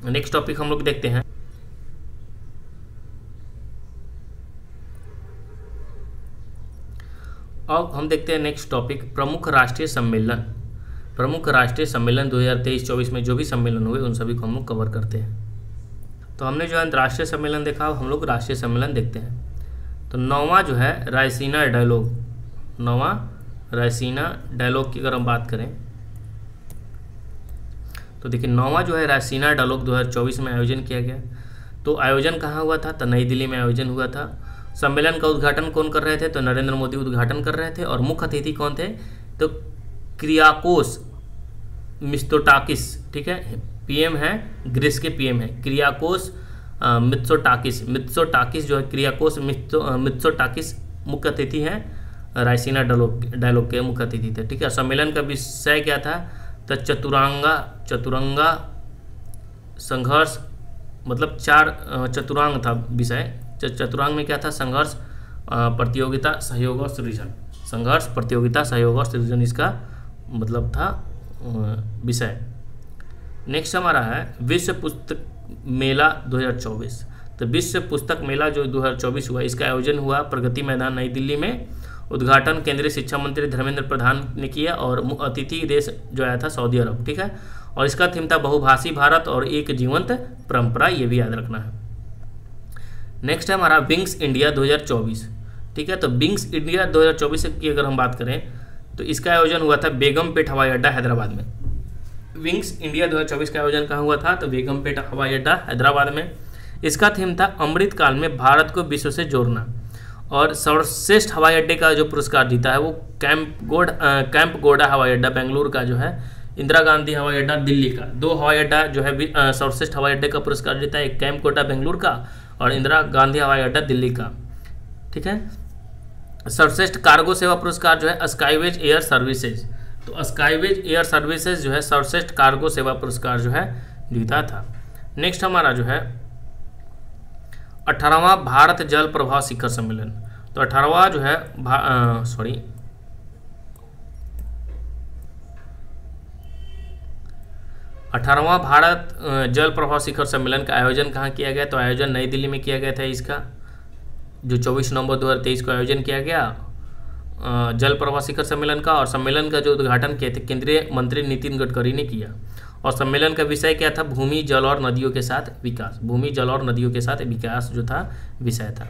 Next topic हम लोग देखते हैं। अब हम देखते हैं नेक्स्ट टॉपिक, प्रमुख राष्ट्रीय सम्मेलन। प्रमुख राष्ट्रीय सम्मेलन 2023-24 में जो भी सम्मेलन हुए उन सभी को हम लोग कवर करते हैं। तो हमने जो है अंतर्राष्ट्रीय सम्मेलन देखा, हम लोग राष्ट्रीय सम्मेलन देखते हैं। तो 9वां जो है रायसीना डायलॉग, 9वां रायसीना डायलॉग की अगर हम बात करें तो देखिए 9वां जो है रायसीना डायलॉग 2024 में आयोजन किया गया। तो आयोजन कहाँ हुआ था? तो नई दिल्ली में आयोजन हुआ था। सम्मेलन का उद्घाटन कौन कर रहे थे? तो नरेंद्र मोदी उद्घाटन कर रहे थे। और मुख्य अतिथि कौन थे? तो क्रियाकोस मित्सोटाकिस, ठीक है, पीएम है, ग्रीस के पीएम है, क्रियाकोस मित्सोटाकिस। मित्सोटाकिस जो है क्रियाकोस मित्सोटाकिस मुख्य अतिथि हैं, रायसीना डायलॉग के मुख्य अतिथि थे, ठीक है। सम्मेलन का विषय क्या था? तो चतुरंगा संघर्ष, मतलब 4 चतुरांग था विषय। चतुरांग में क्या था? संघर्ष, प्रतियोगिता, सहयोग और सृजन। संघर्ष, प्रतियोगिता, सहयोग और सृजन इसका मतलब था विषय। नेक्स्ट हमारा है विश्व पुस्तक मेला 2024। तो विश्व पुस्तक मेला जो 2024 हुआ, इसका आयोजन हुआ प्रगति मैदान नई दिल्ली में। उद्घाटन केंद्रीय शिक्षा मंत्री धर्मेंद्र प्रधान ने किया, और अतिथि देश जो आया था सऊदी अरब, ठीक है। और इसका थीम था बहुभाषी भारत और एक जीवंत परंपरा, ये भी याद रखना है। नेक्स्ट है हमारा विंग्स इंडिया 2024, ठीक है। तो विंग्स इंडिया 2024 की अगर हम बात करें तो इसका आयोजन हुआ था बेगमपेट हवाई अड्डा, हैदराबाद में। विंग्स इंडिया 2024 का आयोजन कहाँ हुआ था? तो बेगमपेट हवाई अड्डा, हैदराबाद में। इसका थीम था अमृत काल में भारत को विश्व से जोड़ना। और सर्वश्रेष्ठ हवाई अड्डे का जो पुरस्कार जीता है वो कैंप गोडा हवाई अड्डा बेंगलुरु का जो है, इंदिरा गांधी हवाई अड्डा दिल्ली का। 2 हवाई अड्डा जो है सर्वश्रेष्ठ हवाई अड्डे का पुरस्कार जीता है, एक कैंप गोडा बेंगलुरु का और इंदिरा गांधी हवाई अड्डा दिल्ली का, ठीक है। सर्वश्रेष्ठ कार्गो सेवा पुरस्कार जो है स्काईवेज एयर सर्विसेज। तो स्काईवेज एयर सर्विसेज जो है सर्वश्रेष्ठ कार्गो सेवा पुरस्कार जो है जीता था। नेक्स्ट हमारा जो है 18वां भारत जल प्रवाह शिखर सम्मेलन। तो 18वां जो है 18वां भारत जल प्रवाह शिखर सम्मेलन का आयोजन कहाँ किया गया? तो आयोजन नई दिल्ली में किया गया था। इसका जो 24 नवंबर 2023 को आयोजन किया गया जल प्रवाह शिखर सम्मेलन का। और सम्मेलन का जो उद्घाटन किए थे केंद्रीय मंत्री नितिन गडकरी ने किया। और सम्मेलन का विषय क्या था? भूमि, जल और नदियों के साथ विकास। भूमि, जल और नदियों के साथ विकास जो था विषय था।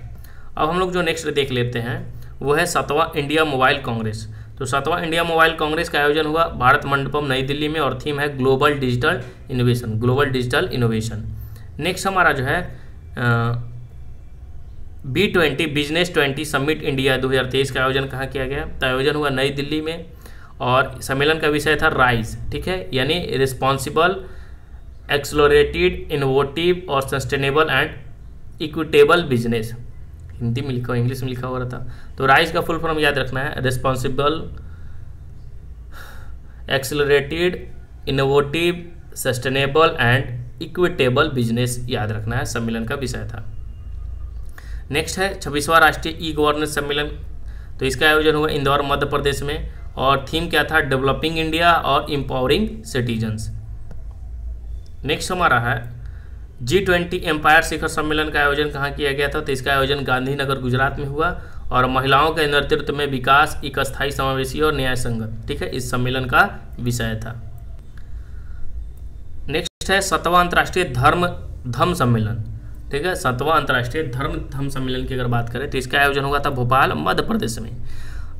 अब हम लोग जो नेक्स्ट देख लेते हैं वो है 7वां इंडिया मोबाइल कांग्रेस। तो 7वां इंडिया मोबाइल कांग्रेस का आयोजन हुआ भारत मंडपम नई दिल्ली में, और थीम है global digital innovation. Global digital innovation. Next हमारा जो है B20 बिजनेस 20 समिट इंडिया 2023 का आयोजन कहाँ किया गया? तो आयोजन हुआ नई दिल्ली में, और सम्मेलन का विषय था राइज, ठीक है, यानी रिस्पॉन्सिबल, एक्सलोरेटेड, इनोवेटिव और sustainable and equitable business. Hindi में लिखा हुआ, इंग्लिश में लिखा हुआ था। तो राइज का फुल फॉर्म याद रखना है, responsible, accelerated innovative sustainable and equitable business याद रखना है, सम्मेलन का विषय था। नेक्स्ट है 26वां राष्ट्रीय ई गवर्नेंस सम्मेलन, तो इसका आयोजन हुआ इंदौर मध्य प्रदेश में और थीम क्या था, डेवलपिंग इंडिया और एम्पावरिंग सिटीजन्स। नेक्स्ट हमारा है G20 एम्पायर शिखर सम्मेलन का आयोजन कहाँ किया गया था, तो इसका आयोजन गांधीनगर गुजरात में हुआ और महिलाओं के नेतृत्व में विकास, एक अस्थायी, समावेशी और न्याय संगत, ठीक है, इस सम्मेलन का विषय था। नेक्स्ट है 7वां अंतर्राष्ट्रीय धम्म सम्मेलन, ठीक है, 7वां अंतर्राष्ट्रीय धम्म सम्मेलन की अगर बात करें तो इसका आयोजन हुआ था भोपाल मध्य प्रदेश में।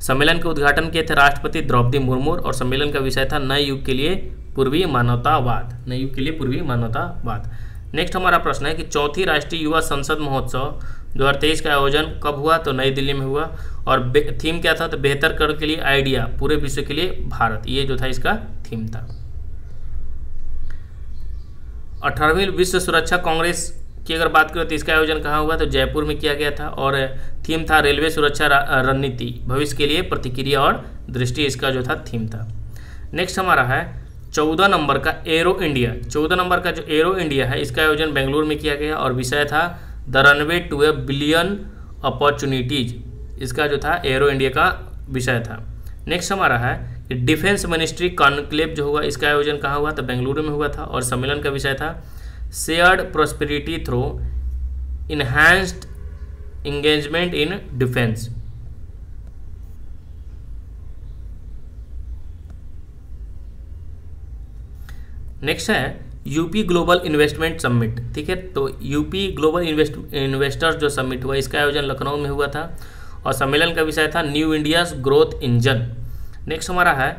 सम्मेलन के उद्घाटन किए थे राष्ट्रपति द्रौपदी मुर्मू और सम्मेलन का विषय था नए युग के लिए पूर्वी मानवतावाद, नए युग के लिए पूर्वी मानवतावाद। नेक्स्ट हमारा प्रश्न है कि चौथी राष्ट्रीय युवा संसद महोत्सव 2023 का आयोजन कब हुआ, तो नई दिल्ली में हुआ और थीम क्या था, तो बेहतर कर के लिए आइडिया, पूरे विश्व के लिए भारत, ये जो था इसका थीम था। 18वीं विश्व सुरक्षा कांग्रेस की अगर बात करें तो इसका आयोजन कहाँ हुआ, तो जयपुर में किया गया था और थीम था रेलवे सुरक्षा रणनीति, भविष्य के लिए प्रतिक्रिया और दृष्टि, इसका जो था थीम था। नेक्स्ट हमारा है 14 नंबर का एरो इंडिया, 14 नंबर का जो एरो इंडिया है इसका आयोजन बेंगलुरु में किया गया और विषय था the runway to a billion opportunities, इसका जो था एरो इंडिया का विषय था। नेक्स्ट हमारा है डिफेंस मिनिस्ट्री कॉन्क्लेव जो हुआ, इसका आयोजन कहाँ हुआ, तो बेंगलुरु में हुआ था और सम्मेलन का विषय था shared prosperity through enhanced engagement in defence. Next है यूपी ग्लोबल इन्वेस्टमेंट समिट, ठीक है, तो यूपी ग्लोबल इन्वेस्टर्स जो समिट हुआ इसका आयोजन लखनऊ में हुआ था और सम्मेलन का विषय था new India's growth engine. Next हमारा है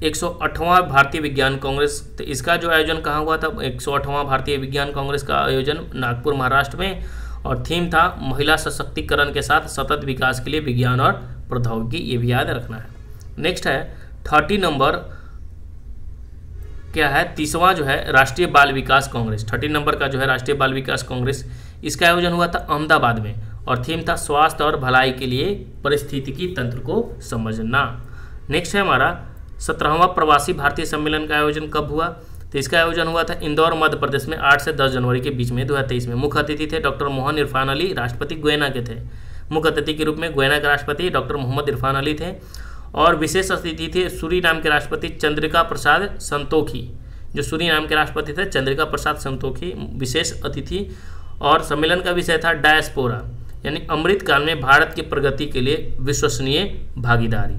108वां भारतीय विज्ञान कांग्रेस, तो इसका जो आयोजन कहाँ हुआ था, 108वां भारतीय विज्ञान कांग्रेस का आयोजन नागपुर महाराष्ट्र में और थीम था महिला सशक्तिकरण के साथ सतत विकास के लिए विज्ञान और प्रौद्योगिकी, ये भी याद रखना है। नेक्स्ट है 30 नंबर क्या है, 30वां जो है राष्ट्रीय बाल विकास कांग्रेस, 30 नंबर का जो है राष्ट्रीय बाल विकास कांग्रेस, इसका आयोजन हुआ था अहमदाबाद में और थीम था स्वास्थ्य और भलाई के लिए पारिस्थितिकी तंत्र को समझना। नेक्स्ट है हमारा 17वां प्रवासी भारतीय सम्मेलन का आयोजन कब हुआ, तो इसका आयोजन हुआ था इंदौर मध्य प्रदेश में 8 से 10 जनवरी के बीच में 2023 में। मुख्य अतिथि थे डॉक्टर मोहन इरफान अली, राष्ट्रपति गुयाना के थे। मुख्य अतिथि के रूप में गुयाना के राष्ट्रपति डॉक्टर मोहम्मद इरफान अली थे और विशेष अतिथि थे सूरीनाम के राष्ट्रपति चंद्रिका प्रसाद संतोखी, जो सूरीनाम के राष्ट्रपति थे चंद्रिका प्रसाद संतोखी विशेष अतिथि। और सम्मेलन का विषय था डायस्पोरा, यानी अमृतकाल में भारत की प्रगति के लिए विश्वसनीय भागीदारी।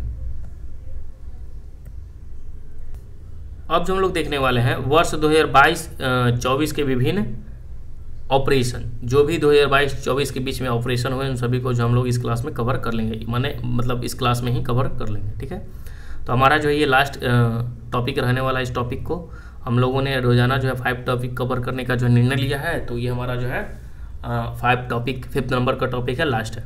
अब जो हम लोग देखने वाले हैं वर्ष 2022-24 के विभिन्न ऑपरेशन, जो भी 2022-24 के बीच में ऑपरेशन हुए उन सभी को जो हम लोग इस क्लास में कवर कर लेंगे, मतलब इस क्लास में ही कवर कर लेंगे, ठीक है। तो हमारा जो है ये लास्ट टॉपिक रहने वाला, इस टॉपिक को हम लोगों ने रोजाना जो है 5 टॉपिक कवर करने का जो निर्णय लिया है, तो ये हमारा जो है 5 टॉपिक 5th नंबर का टॉपिक है, लास्ट है।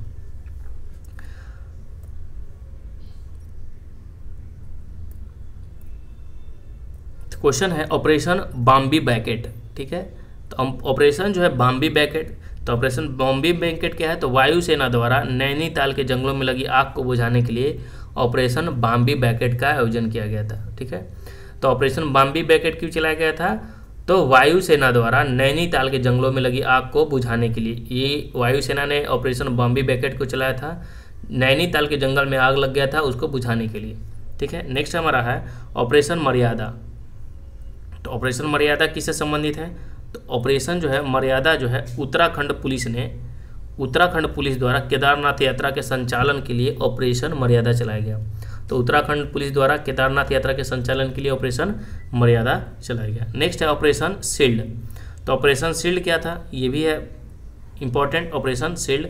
क्वेश्चन है ऑपरेशन बॉम्बे बैकेट, ठीक है, तो ऑपरेशन जो है बॉम्बे बैकेट, तो ऑपरेशन बॉम्बे बैकेट क्या है, तो वायुसेना द्वारा नैनीताल के जंगलों में लगी आग को बुझाने के लिए ऑपरेशन बॉम्बे बैकेट का आयोजन किया गया था, ठीक है। तो ऑपरेशन बॉम्बे बैकेट क्यों चलाया गया था, तो वायुसेना द्वारा नैनीताल के जंगलों में लगी आग को बुझाने के लिए, ये वायुसेना ने ऑपरेशन बॉम्बे बैकेट को चलाया था। नैनीताल के जंगल में आग लग गया था, उसको बुझाने के लिए, ठीक है। नेक्स्ट हमारा है ऑपरेशन मर्यादा, तो ऑपरेशन मर्यादा किससे संबंधित है, तो ऑपरेशन जो है मर्यादा जो है उत्तराखंड पुलिस द्वारा केदारनाथ यात्रा के संचालन के लिए ऑपरेशन मर्यादा चलाया गया। तो उत्तराखंड पुलिस द्वारा केदारनाथ यात्रा के संचालन के लिए ऑपरेशन मर्यादा चलाया गया। नेक्स्ट है ऑपरेशन शील्ड, तो ऑपरेशन शील्ड क्या था, ये भी है इंपॉर्टेंट, ऑपरेशन शील्ड।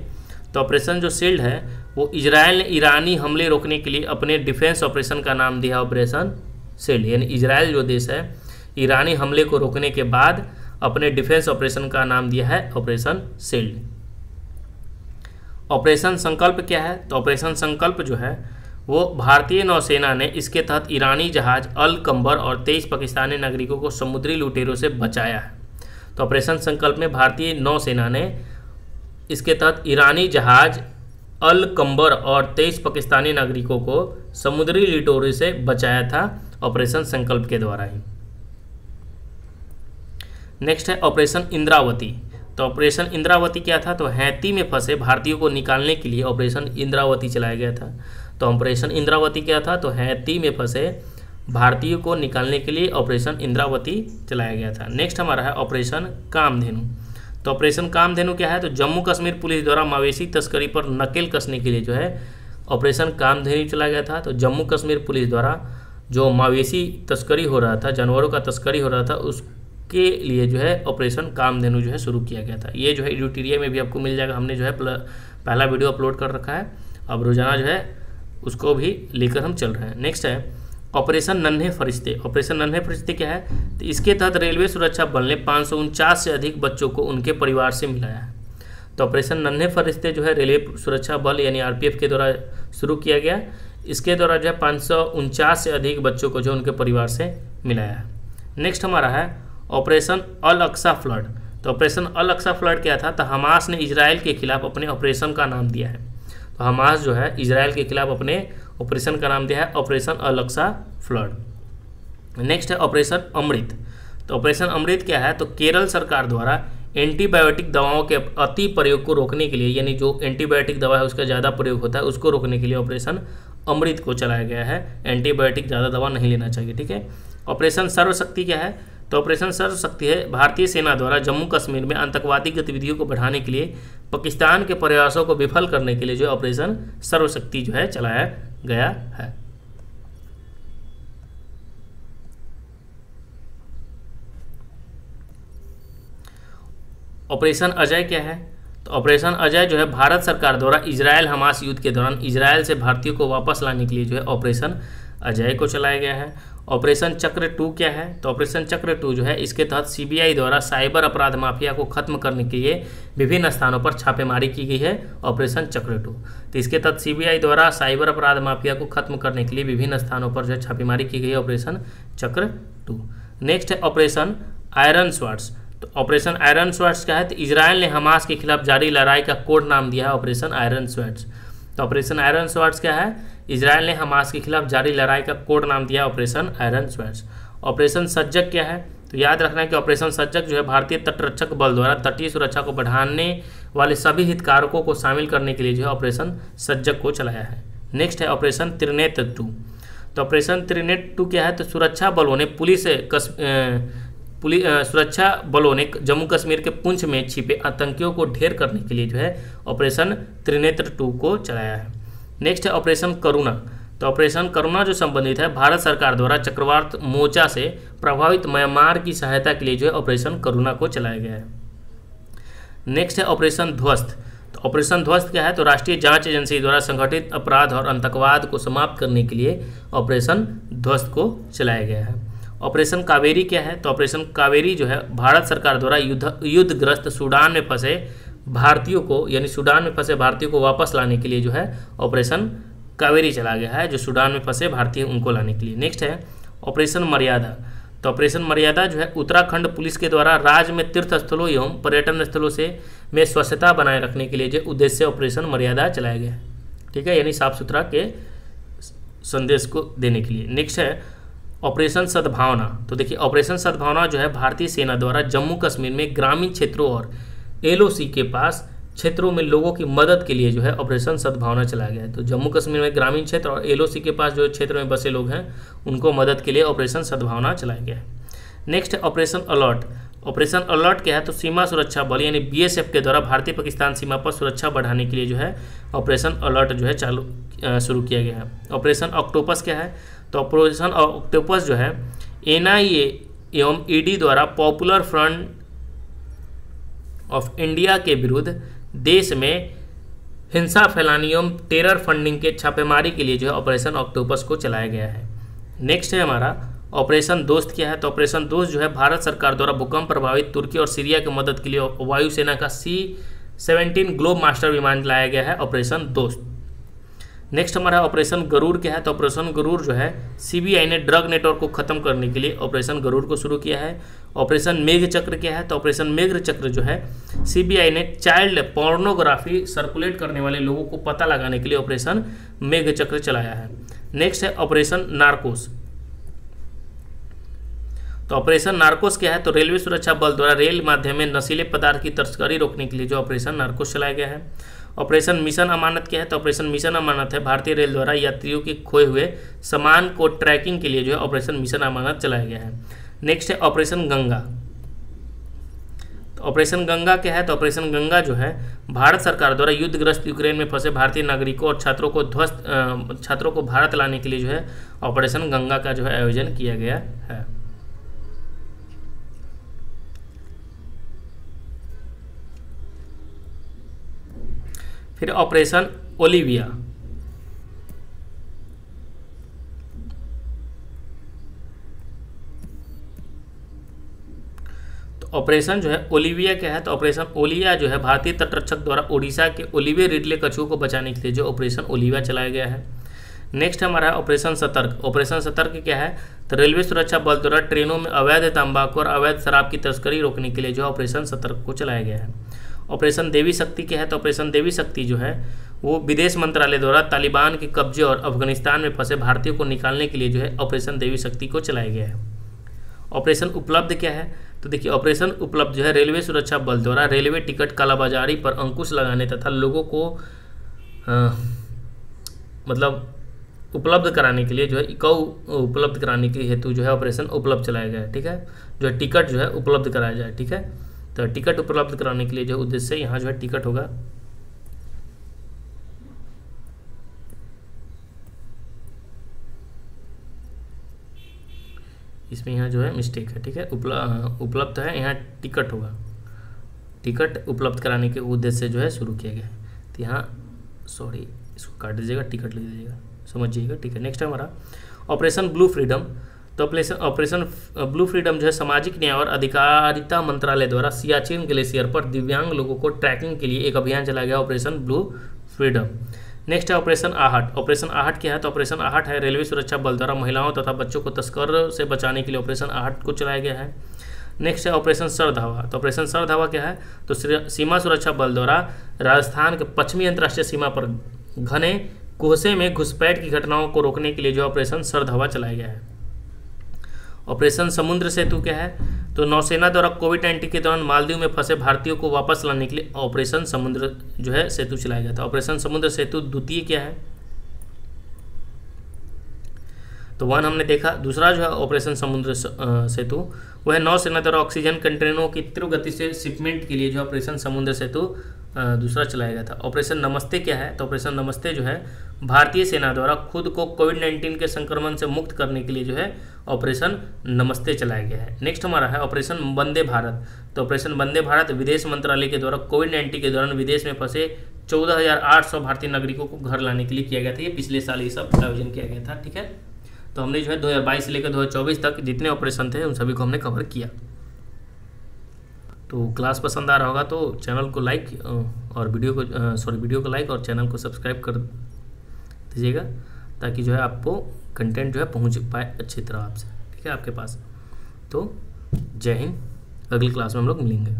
तो ऑपरेशन जो शील्ड है वो इजराइल ने ईरानी हमले रोकने के लिए अपने डिफेंस ऑपरेशन का नाम दिया ऑपरेशन शील्ड, यानी इजराइल जो देश है ईरानी हमले को रोकने के बाद अपने डिफेंस ऑपरेशन का नाम दिया है ऑपरेशन शील्ड। ऑपरेशन संकल्प क्या है, तो ऑपरेशन संकल्प जो है वो भारतीय नौसेना ने इसके तहत ईरानी जहाज अल कंबर और 23 पाकिस्तानी नागरिकों को समुद्री लुटेरों से बचाया है। तो ऑपरेशन संकल्प में भारतीय नौसेना ने इसके तहत ईरानी जहाज अल कंबर और 23 पाकिस्तानी नागरिकों को समुद्री लुटेरों से बचाया था ऑपरेशन संकल्प के द्वारा ही। नेक्स्ट है ऑपरेशन इंद्रावती। तो ऑपरेशन इंद्रावती क्या था, तो हैती में फंसे भारतीयों को निकालने के लिए ऑपरेशन इंद्रावती चलाया गया था। तो ऑपरेशन इंद्रावती क्या था, तो हैती में फंसे भारतीयों को निकालने के लिए ऑपरेशन इंद्रावती चलाया गया था। नेक्स्ट हमारा है ऑपरेशन कामधेनु। तो ऑपरेशन कामधेनु क्या है, तो जम्मू कश्मीर पुलिस द्वारा मवेशी तस्करी पर नकेल कसने के लिए जो है ऑपरेशन कामधेनु चलाया गया था। तो जम्मू कश्मीर पुलिस द्वारा जो मवेशी तस्करी हो रहा था, जानवरों का तस्करी हो रहा था, उसके लिए जो है ऑपरेशन कामधेनु जो है शुरू किया गया था। ये जो है एडिटोरियल में भी आपको मिल जाएगा, हमने जो है पहला वीडियो अपलोड कर रखा है, अब रोजाना जो है उसको भी लेकर हम चल रहे हैं। नेक्स्ट है ऑपरेशन नन्हे फरिश्ते। ऑपरेशन नन्हे फरिश्ते क्या है, तो इसके तहत रेलवे सुरक्षा बल ने 549 से अधिक बच्चों को उनके परिवार से मिलाया है। तो ऑपरेशन नन्हे फरिश्ते जो है रेलवे सुरक्षा बल यानी आरपीएफ के द्वारा शुरू किया गया। इसके द्वारा जो है 549 से अधिक बच्चों को जो उनके परिवार से मिलाया है। नेक्स्ट हमारा है ऑपरेशन अल अक्सा फ्लड। तो ऑपरेशन अल अक्सा फ्लड क्या था, तो हमास ने इजराइल के खिलाफ अपने ऑपरेशन का नाम दिया है। तो हमास जो है इजराइल के खिलाफ अपने ऑपरेशन का नाम दिया है ऑपरेशन अल अक्सा फ्लड। नेक्स्ट है ऑपरेशन अमृत। तो ऑपरेशन अमृत क्या है, तो केरल सरकार द्वारा एंटीबायोटिक दवाओं के अति प्रयोग को रोकने के लिए, यानी जो एंटीबायोटिक दवा है उसका ज़्यादा प्रयोग होता है उसको रोकने के लिए ऑपरेशन अमृत को चलाया गया है। एंटीबायोटिक ज़्यादा दवा नहीं लेना चाहिए, ठीक है। ऑपरेशन सर्वशक्ति क्या है, तो ऑपरेशन सर्वशक्ति है भारतीय सेना द्वारा जम्मू कश्मीर में आतंकवादी गतिविधियों को बढ़ाने के लिए पाकिस्तान के प्रयासों को विफल करने के लिए जो ऑपरेशन सर्वशक्ति जो है चलाया गया है। ऑपरेशन अजय क्या है, तो ऑपरेशन अजय जो है भारत सरकार द्वारा इजराइल हमास युद्ध के दौरान इजराइल से भारतीयों को वापस लाने के लिए जो है ऑपरेशन अजय को चलाया गया है। ऑपरेशन चक्र 2 क्या है, तो ऑपरेशन चक्र 2 जो है इसके तहत सीबीआई द्वारा साइबर अपराध माफिया को खत्म करने के लिए विभिन्न स्थानों पर छापेमारी की गई है। ऑपरेशन चक्र 2, तो इसके तहत सीबीआई द्वारा साइबर अपराध माफिया को खत्म करने के लिए विभिन्न स्थानों पर जो है छापेमारी की गई है, ऑपरेशन चक्र 2। नेक्स्ट है ऑपरेशन आयरन स्वॉर्ड्स। तो ऑपरेशन आयरन स्वॉर्ड्स क्या है, तो इजराइल ने हमास के खिलाफ जारी लड़ाई का कोड नाम दिया है ऑपरेशन आयरन स्वॉर्ड्स। तो ऑपरेशन आयरन स्वॉर्ड्स क्या है, इजराइल ने हमास के खिलाफ जारी लड़ाई का कोड नाम दिया ऑपरेशन आयरन स्वॉर्ड्स। ऑपरेशन सज्जक क्या है, तो याद रखना है कि ऑपरेशन सज्जक जो है भारतीय तटरक्षक बल द्वारा तटीय सुरक्षा को बढ़ाने वाले सभी हितधारकों को शामिल करने के लिए जो है ऑपरेशन सज्जक को चलाया है। नेक्स्ट है ऑपरेशन त्रिनेत्र 2। तो ऑपरेशन त्रिनेत्र 2 क्या है, तो सुरक्षा बलों ने जम्मू कश्मीर के पुंछ में छिपे आतंकियों को ढेर करने के लिए जो है ऑपरेशन त्रिनेत्र 2 को चलाया है। नेक्स्ट है ऑपरेशन करुणा। तो ऑपरेशन करुणा जो संबंधित है भारत सरकार द्वारा चक्रवात मोर्चा से प्रभावित म्यांमार की सहायता के लिए जो है ऑपरेशन करुणा को चलाया गया है। नेक्स्ट है ऑपरेशन ध्वस्त। तो ऑपरेशन ध्वस्त क्या है, तो राष्ट्रीय जांच एजेंसी द्वारा संगठित अपराध और आतंकवाद को समाप्त करने के लिए ऑपरेशन ध्वस्त को चलाया गया है। ऑपरेशन कावेरी क्या है, तो ऑपरेशन कावेरी जो है भारत सरकार द्वारा युद्धग्रस्त सूडान में फंसे भारतीयों को, यानी सूडान में फंसे भारतीयों को वापस लाने के लिए जो है ऑपरेशन कावेरी चला गया है, जो सूडान में फंसे भारतीय उनको लाने के लिए। नेक्स्ट है ऑपरेशन मर्यादा। तो ऑपरेशन मर्यादा जो है उत्तराखंड पुलिस के द्वारा राज्य में तीर्थ स्थलों एवं पर्यटन स्थलों में स्वच्छता बनाए रखने के लिए जो उद्देश्य से ऑपरेशन मर्यादा चलाया गया है, ठीक है, यानी साफ सुथरा के संदेश को देने के लिए। नेक्स्ट है ऑपरेशन सद्भावना। तो देखिए ऑपरेशन सद्भावना जो है भारतीय सेना द्वारा जम्मू कश्मीर में ग्रामीण क्षेत्रों और एलओसी के पास क्षेत्रों में लोगों की मदद के लिए जो है ऑपरेशन सद्भावना चलाया गया है। तो जम्मू कश्मीर में ग्रामीण क्षेत्र और एलओसी के पास जो क्षेत्र में बसे लोग हैं उनको मदद के लिए ऑपरेशन सद्भावना चलाया गया है। नेक्स्ट है ऑपरेशन अलर्ट। ऑपरेशन अलर्ट क्या है, तो सीमा सुरक्षा बल यानी बीएसएफ के द्वारा भारतीय पाकिस्तान सीमा पर सुरक्षा बढ़ाने के लिए जो है ऑपरेशन अलर्ट जो है शुरू किया गया है। ऑपरेशन ऑक्टोपस क्या है, तो ऑपरेशन ऑक्टोपस जो है एनआईए एवं ईडी द्वारा पॉपुलर फ्रंट ऑफ इंडिया के विरुद्ध देश में हिंसा फैलाने एवं टेरर फंडिंग के छापेमारी के लिए जो है ऑपरेशन ऑक्टोपस को चलाया गया है। नेक्स्ट है हमारा ऑपरेशन दोस्त क्या है, तो ऑपरेशन दोस्त जो है भारत सरकार द्वारा भूकंप प्रभावित तुर्की और सीरिया की मदद के लिए वायुसेना का C-17 ग्लोब मास्टर विमान लाया गया है, ऑपरेशन दोस्त। नेक्स्ट हमारा ऑपरेशन गरुड़ क्या है, तो ऑपरेशन गरुड़ जो है सीबीआई ने ड्रग नेटवर्क को खत्म करने के लिए ऑपरेशन गरुड़ को शुरू किया है। ऑपरेशन मेघ चक्र क्या है, तो ऑपरेशन मेघ चक्र जो है सीबीआई ने चाइल्ड पोर्नोग्राफी सर्कुलेट करने वाले लोगों को पता लगाने के लिए ऑपरेशन मेघ चक्र चलाया है। नेक्स्ट है ऑपरेशन नार्कोस। तो ऑपरेशन नार्कोस क्या है, तो रेलवे सुरक्षा बल द्वारा रेल माध्यम में नशीले पदार्थ की तस्करी रोकने के लिए जो ऑपरेशन नार्कोस चलाया गया है। ऑपरेशन मिशन अमानत क्या है, तो ऑपरेशन मिशन अमानत है भारतीय रेल द्वारा यात्रियों के खोए हुए सामान को ट्रैकिंग के लिए जो है ऑपरेशन मिशन अमानत चलाया गया है। नेक्स्ट है ऑपरेशन गंगा। तो ऑपरेशन गंगा क्या है, तो ऑपरेशन गंगा जो है भारत सरकार द्वारा युद्धग्रस्त यूक्रेन में फंसे भारतीय नागरिकों और छात्रों को भारत लाने के लिए जो है ऑपरेशन गंगा का जो है आयोजन किया गया है। फिर ऑपरेशन ओलिविया। तो ऑपरेशन जो है ओलिविया क्या है, तो ऑपरेशन ओलिविया जो है भारतीय तटरक्षक द्वारा ओडिशा के ओलिवे रिडले कछुओं को बचाने के लिए जो ऑपरेशन ओलिविया चलाया गया है। नेक्स्ट हमारा है ऑपरेशन सतर्क। ऑपरेशन सतर्क क्या है, तो रेलवे सुरक्षा बल द्वारा ट्रेनों में अवैध तंबाकू और अवैध शराब की तस्करी रोकने के लिए जो ऑपरेशन सतर्क को चलाया गया है। ऑपरेशन देवी शक्ति क्या है, तो ऑपरेशन देवी शक्ति जो है वो विदेश मंत्रालय द्वारा तालिबान के कब्जे और अफगानिस्तान में फंसे भारतीयों को निकालने के लिए जो है ऑपरेशन देवी शक्ति को चलाया गया है। ऑपरेशन उपलब्ध क्या है, तो देखिए ऑपरेशन उपलब्ध जो है रेलवे सुरक्षा बल द्वारा रेलवे टिकट कालाबाजारी पर अंकुश लगाने तथा लोगों को मतलब उपलब्ध कराने के लिए जो है उपलब्ध कराने के हेतु जो है ऑपरेशन उपलब्ध चलाया गया है। ठीक है, जो है टिकट जो है उपलब्ध कराया जाए। ठीक है, तो टिकट उपलब्ध कराने के लिए जो उद्देश्य यहाँ जो है टिकट होगा। इसमें यहाँ जो है मिस्टेक है। ठीक है, उपलब्ध है, यहाँ टिकट होगा। टिकट उपलब्ध कराने के उद्देश्य से जो है शुरू किया गया है। तो यहाँ सॉरी इसको काट दीजिएगा, टिकट लिख दीजिएगा, समझिएगा। ठीक है, नेक्स्ट है हमारा ऑपरेशन ब्लू फ्रीडम। तो ऑपरेशन ब्लू फ्रीडम जो है सामाजिक न्याय और अधिकारिता मंत्रालय द्वारा सियाचिन ग्लेशियर पर दिव्यांग लोगों को ट्रैकिंग के लिए एक अभियान चलाया गया, ऑपरेशन ब्लू फ्रीडम। नेक्स्ट है ऑपरेशन आहट। ऑपरेशन आहट क्या है, तो ऑपरेशन आहट है रेलवे सुरक्षा बल द्वारा महिलाओं तथा बच्चों को तस्कर से बचाने के लिए ऑपरेशन आहट को चलाया गया है। नेक्स्ट है ऑपरेशन सरधावा। तो ऑपरेशन सरधावा क्या है, तो सीमा सुरक्षा बल द्वारा राजस्थान के पश्चिमी अंतर्राष्ट्रीय सीमा पर घने कुहसे में घुसपैठ की घटनाओं को रोकने के लिए जो ऑपरेशन सरधावा चलाया गया है। ऑपरेशन समुद्र सेतु क्या है, तो नौसेना द्वारा कोविड-19 के दौरान मालदीव में फंसे भारतीयों को वापस लाने के लिए ऑपरेशन समुद्र जो है सेतु चलाया गया था। ऑपरेशन समुद्र सेतु द्वितीय क्या है, तो वन हमने देखा। दूसरा जो है ऑपरेशन समुद्र सेतु वह नौसेना द्वारा ऑक्सीजन कंटेनरों की तीव्र गति से शिपमेंट के लिए जो ऑपरेशन समुद्र सेतु दूसरा चलाया गया था। ऑपरेशन नमस्ते क्या है, तो ऑपरेशन नमस्ते जो है भारतीय सेना द्वारा खुद को कोविड-19 के संक्रमण से मुक्त करने के लिए जो है ऑपरेशन नमस्ते चलाया गया है। नेक्स्ट हमारा है ऑपरेशन वंदे भारत। तो ऑपरेशन वंदे भारत विदेश मंत्रालय के द्वारा कोविड-19 के दौरान विदेश में फंसे 14,800 भारतीय नागरिकों को घर लाने के लिए किया गया था। ये पिछले साल ये सब आयोजन किया गया था। ठीक है, तो हमने जो है 2022 से लेकर 2024 तक जितने ऑपरेशन थे उन सभी को हमने कवर किया। तो क्लास पसंद आ रहा होगा तो चैनल को लाइक और वीडियो को लाइक और चैनल को सब्सक्राइब कर दीजिएगा, ताकि जो है आपको कंटेंट जो है पहुंच पाए अच्छी तरह आपसे। ठीक है, आपके पास। तो जय हिंद, अगली क्लास में हम लोग मिलेंगे।